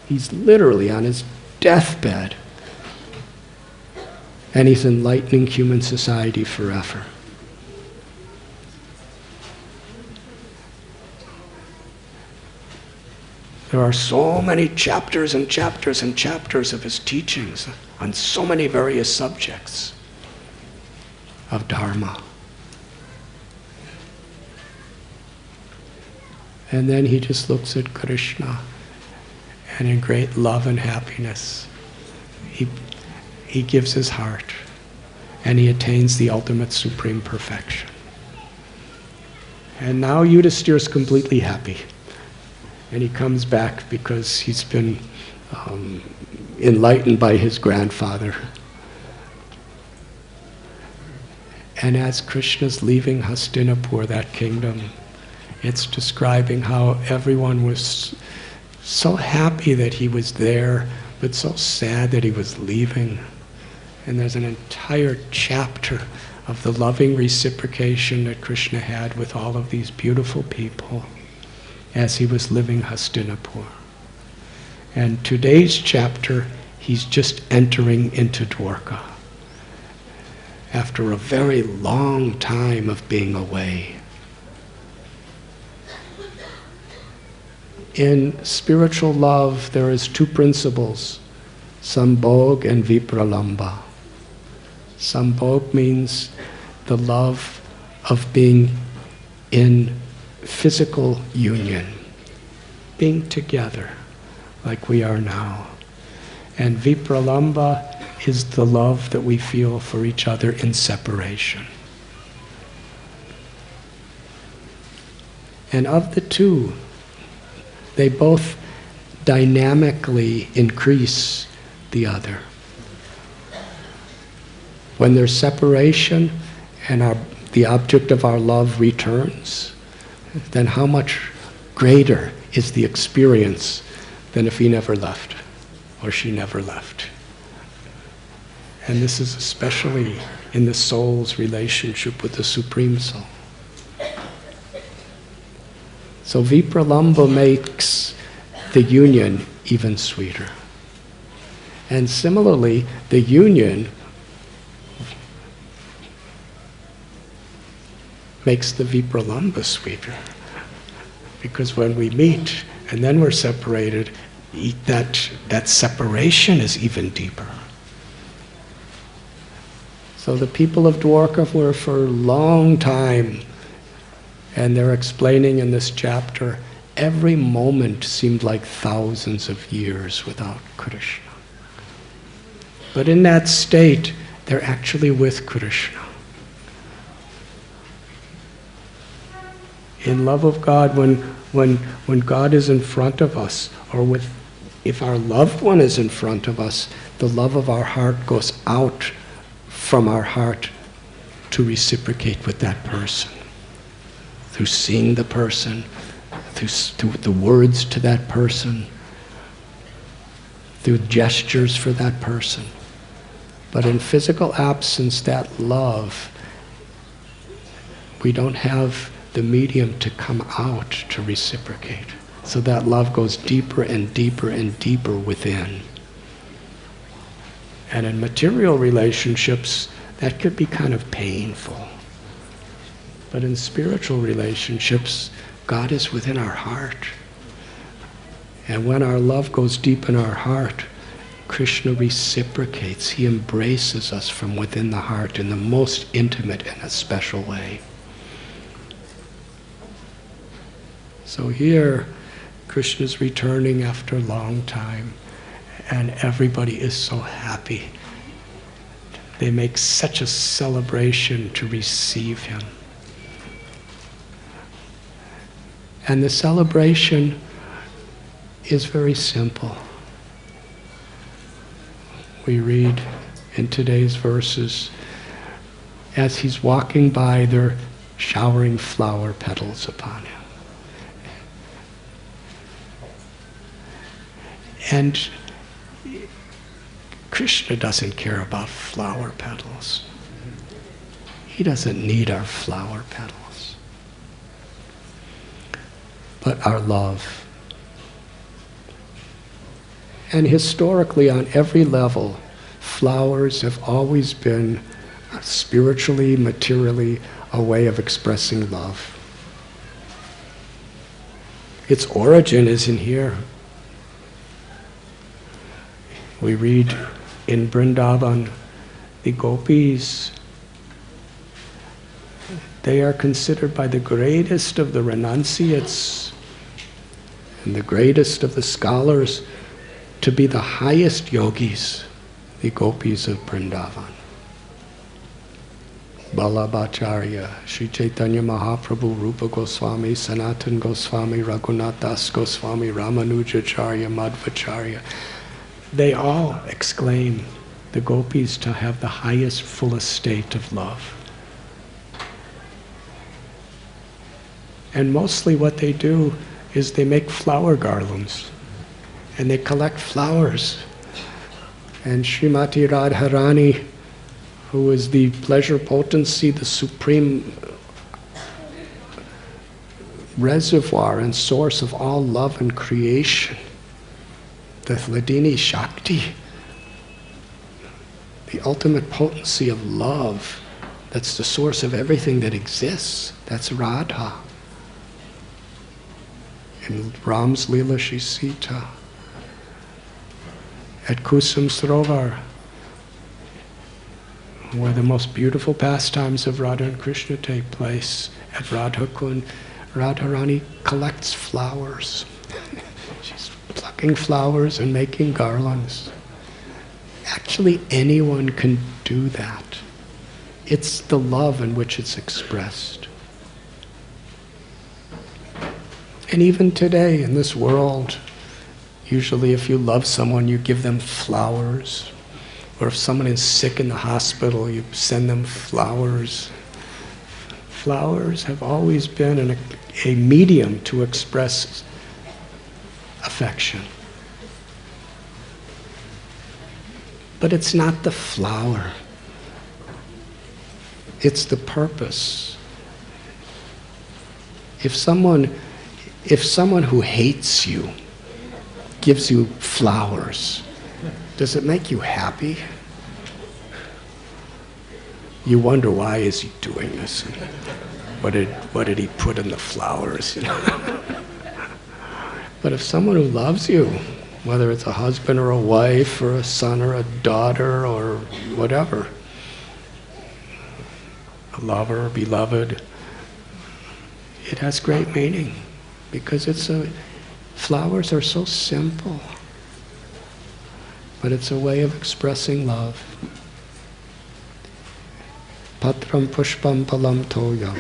He's literally on his deathbed, and he's enlightening human society forever. There are so many chapters and chapters and chapters of his teachings on so many various subjects of Dharma. And then he just looks at Krishna, and in great love and happiness, he gives his heart, and he attains the ultimate supreme perfection. And now Yudhisthira is completely happy. And he comes back because he's been enlightened by his grandfather. And as Krishna's leaving Hastinapur, that kingdom, it's describing how everyone was so happy that he was there, but so sad that he was leaving. And there's an entire chapter of the loving reciprocation that Krishna had with all of these beautiful people as he was living Hastinapur. And today's chapter, he's just entering into Dvārakā after a very long time of being away. In spiritual love, there is 2 principles, sambhog and vipralambha. Sambhog means the love of being in physical union, being together like we are now. And vipralambha is the love that we feel for each other in separation. And of the 2, they both dynamically increase the other. When there's separation and the object of our love returns, then how much greater is the experience than if he never left or she never left. And this is especially in the soul's relationship with the Supreme Soul. So vipralambha makes the union even sweeter. And similarly, the union makes the vipralambha sweeter. Because when we meet and then we're separated, that separation is even deeper. So the people of Dvārakā were for a long time, and they're explaining in this chapter, every moment seemed like thousands of years without Krishna. But in that state, they're actually with Krishna. In love of God, when God is in front of us, or if our loved one is in front of us, the love of our heart goes out from our heart to reciprocate with that person. Through seeing the person, through the words to that person, through gestures for that person. But in physical absence, that love, we don't have the medium to come out to reciprocate. So that love goes deeper and deeper and deeper within. And in material relationships, that could be kind of painful. But in spiritual relationships, God is within our heart. And when our love goes deep in our heart, Krishna reciprocates. He embraces us from within the heart in the most intimate and a special way. So here, Krishna's returning after a long time, and everybody is so happy. They make such a celebration to receive him. And the celebration is very simple. We read in today's verses, as he's walking by, they're showering flower petals upon him. And Krishna doesn't care about flower petals. He doesn't need our flower petals, but our love. And historically, on every level, flowers have always been spiritually, materially, a way of expressing love. Its origin is in here. We read in Vrindavan, the gopis, they are considered by the greatest of the renunciates and the greatest of the scholars to be the highest yogis, the gopis of Vrindavan. Vallabhacharya, Sri Chaitanya Mahaprabhu, Rupa Goswami, Sanatan Goswami, Raghunath Das Goswami, Ramanujacharya, Madhvacharya, they all exclaim the gopis to have the highest, fullest state of love. And mostly what they do is they make flower garlands and they collect flowers. And Srimati Radharani, who is the pleasure potency, the supreme reservoir and source of all love and creation, the Hladini Shakti, the ultimate potency of love, that's the source of everything that exists, that's Radha. In Ram's Leela, she's Sita. At Kusum Sarovar, where the most beautiful pastimes of Radha and Krishna take place, at Radhakund, Radharani collects flowers. She's plucking flowers and making garlands. Actually, anyone can do that. It's the love in which it's expressed. And even today, in this world, usually if you love someone, you give them flowers. Or if someone is sick in the hospital, you send them flowers. Flowers have always been a medium to express affection. But it's not the flower. It's the purpose. If someone if someone who hates you gives you flowers, does it make you happy? You wonder, why is he doing this? What did he put in the flowers? You know? But if someone who loves you, whether it's a husband or a wife or a son or a daughter or whatever, a lover, a beloved, it has great meaning, because flowers are so simple, but it's a way of expressing love. Patram pushpam palam toyam.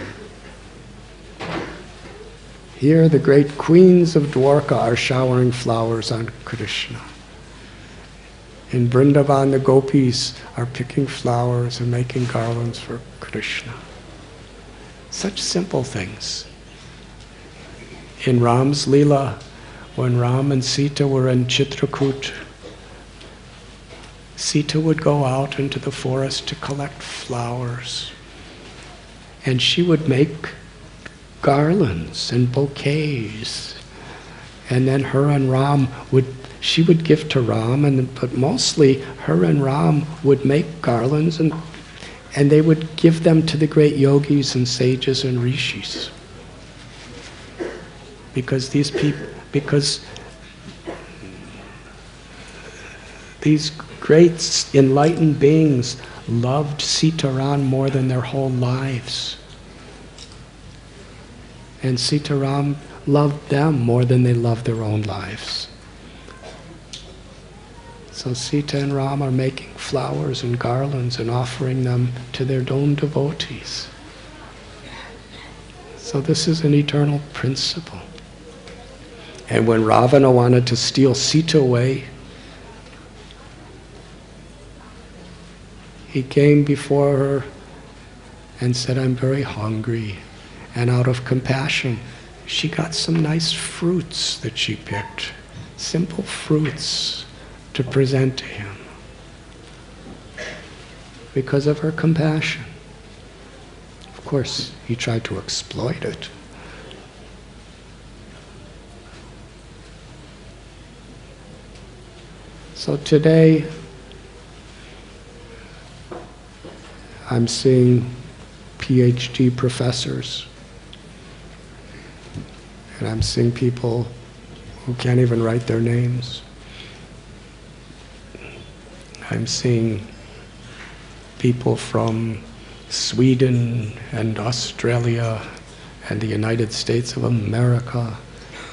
Here the great queens of Dvārakā are showering flowers on Krishna. In Vrindavan, the gopis are picking flowers and making garlands for Krishna. Such simple things. In Ram's Leela, when Ram and Sita were in Chitrakoot, Sita would go out into the forest to collect flowers, and she would make garlands and bouquets, and then her and Ram she would give to Ram, but mostly her and Ram would make garlands, and they would give them to the great yogis and sages and rishis, because these great enlightened beings loved Sitaram more than their whole lives. And Sitaram loved them more than they loved their own lives. So Sita and Ram are making flowers and garlands and offering them to their own devotees. So this is an eternal principle. And when Ravana wanted to steal Sita away, he came before her and said, "I'm very hungry." And out of compassion, she got some nice fruits that she picked, simple fruits to present to him, because of her compassion. Of course, he tried to exploit it. So today, I'm seeing PhD professors, and I'm seeing people who can't even write their names. I'm seeing people from Sweden and Australia and the United States of America,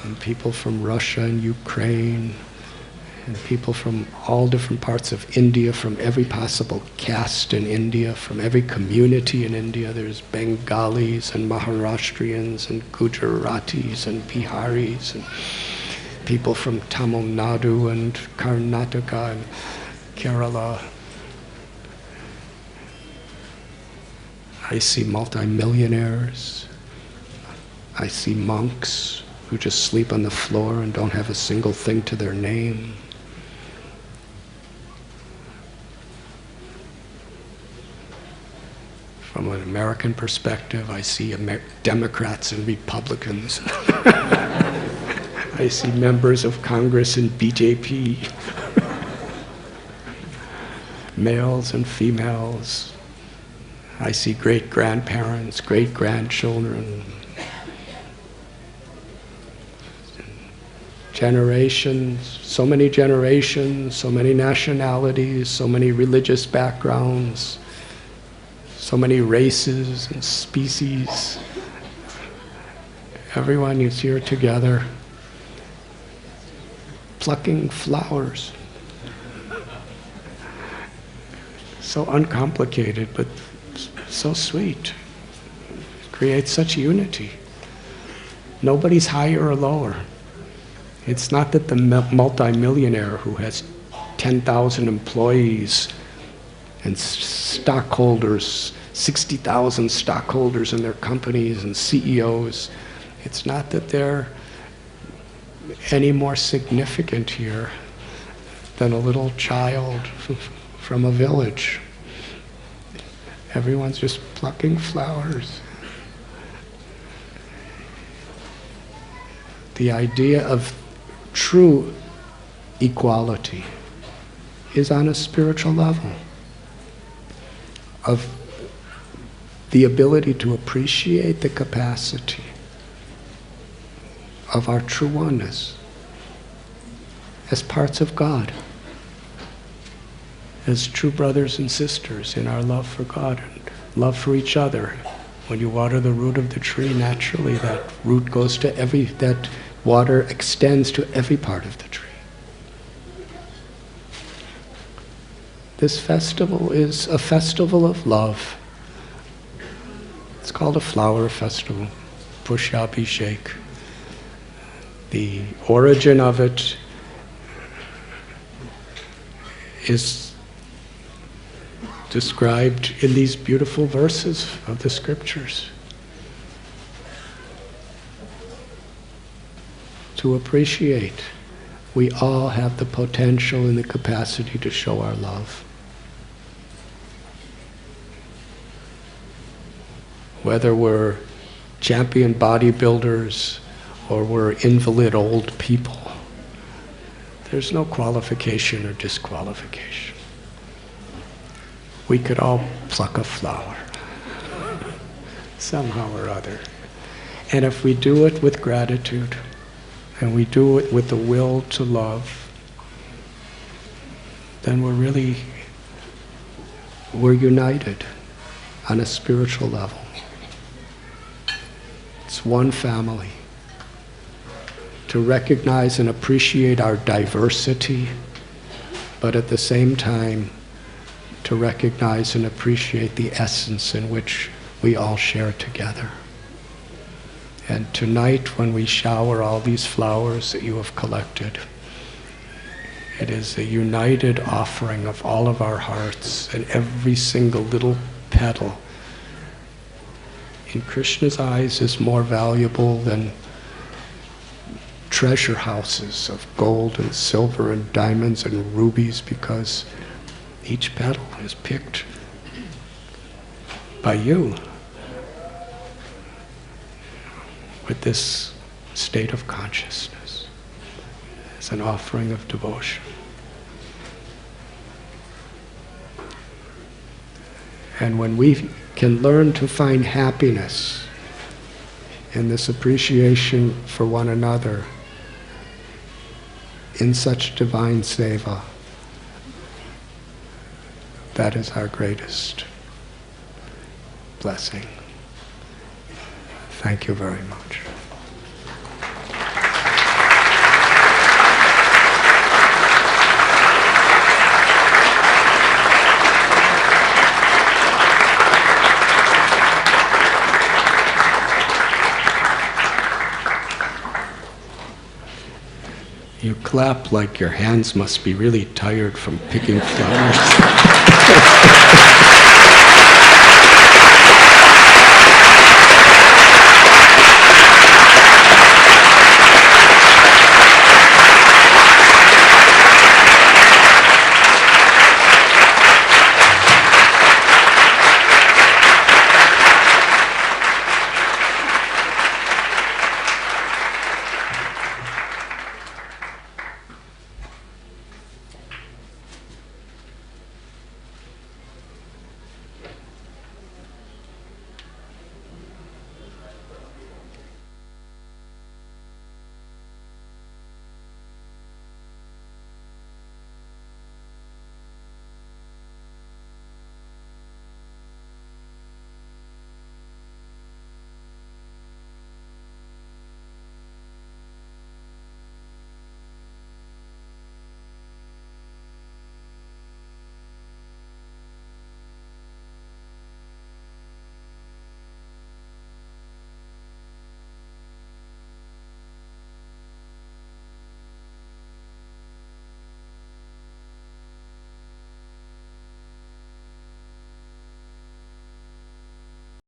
and people from Russia and Ukraine, and people from all different parts of India, from every possible caste in India, from every community in India. There's Bengalis and Maharashtrians and Gujaratis and Biharis and people from Tamil Nadu and Karnataka and Kerala. I see multimillionaires. I see monks who just sleep on the floor and don't have a single thing to their name. From an American perspective, I see Democrats and Republicans. I see members of Congress and BJP, males and females. I see great-grandparents, great-grandchildren, generations, so many nationalities, so many religious backgrounds, so many races and species. Everyone is here together, plucking flowers. So uncomplicated, but so sweet. It creates such unity. Nobody's higher or lower. It's not that the multimillionaire who has 10,000 employees and stockholders, 60,000 stockholders in their companies and CEOs, it's not that they're any more significant here than a little child from a village. Everyone's just plucking flowers. The idea of true equality is on a spiritual level, of the ability to appreciate the capacity of our true oneness as parts of God, as true brothers and sisters in our love for God and love for each other. When you water the root of the tree, naturally that root goes to that water extends to every part of the tree. This festival is a festival of love. It's called a flower festival, Pushyabhishek. The origin of it is described in these beautiful verses of the scriptures. To appreciate, we all have the potential and the capacity to show our love. Whether we're champion bodybuilders or we're invalid old people, there's no qualification or disqualification. We could all pluck a flower, somehow or other. And if we do it with gratitude, and we do it with the will to love, then we're united on a spiritual level. It's one family. To recognize and appreciate our diversity, but at the same time, to recognize and appreciate the essence in which we all share together. And tonight, when we shower all these flowers that you have collected, it is a united offering of all of our hearts, and every single little petal in Krishna's eyes is more valuable than treasure houses of gold and silver and diamonds and rubies, because each petal is picked by you with this state of consciousness as an offering of devotion. And when we can learn to find happiness in this appreciation for one another, in such divine seva, that is our greatest blessing. Thank you very much. You clap like your hands must be really tired from picking flowers.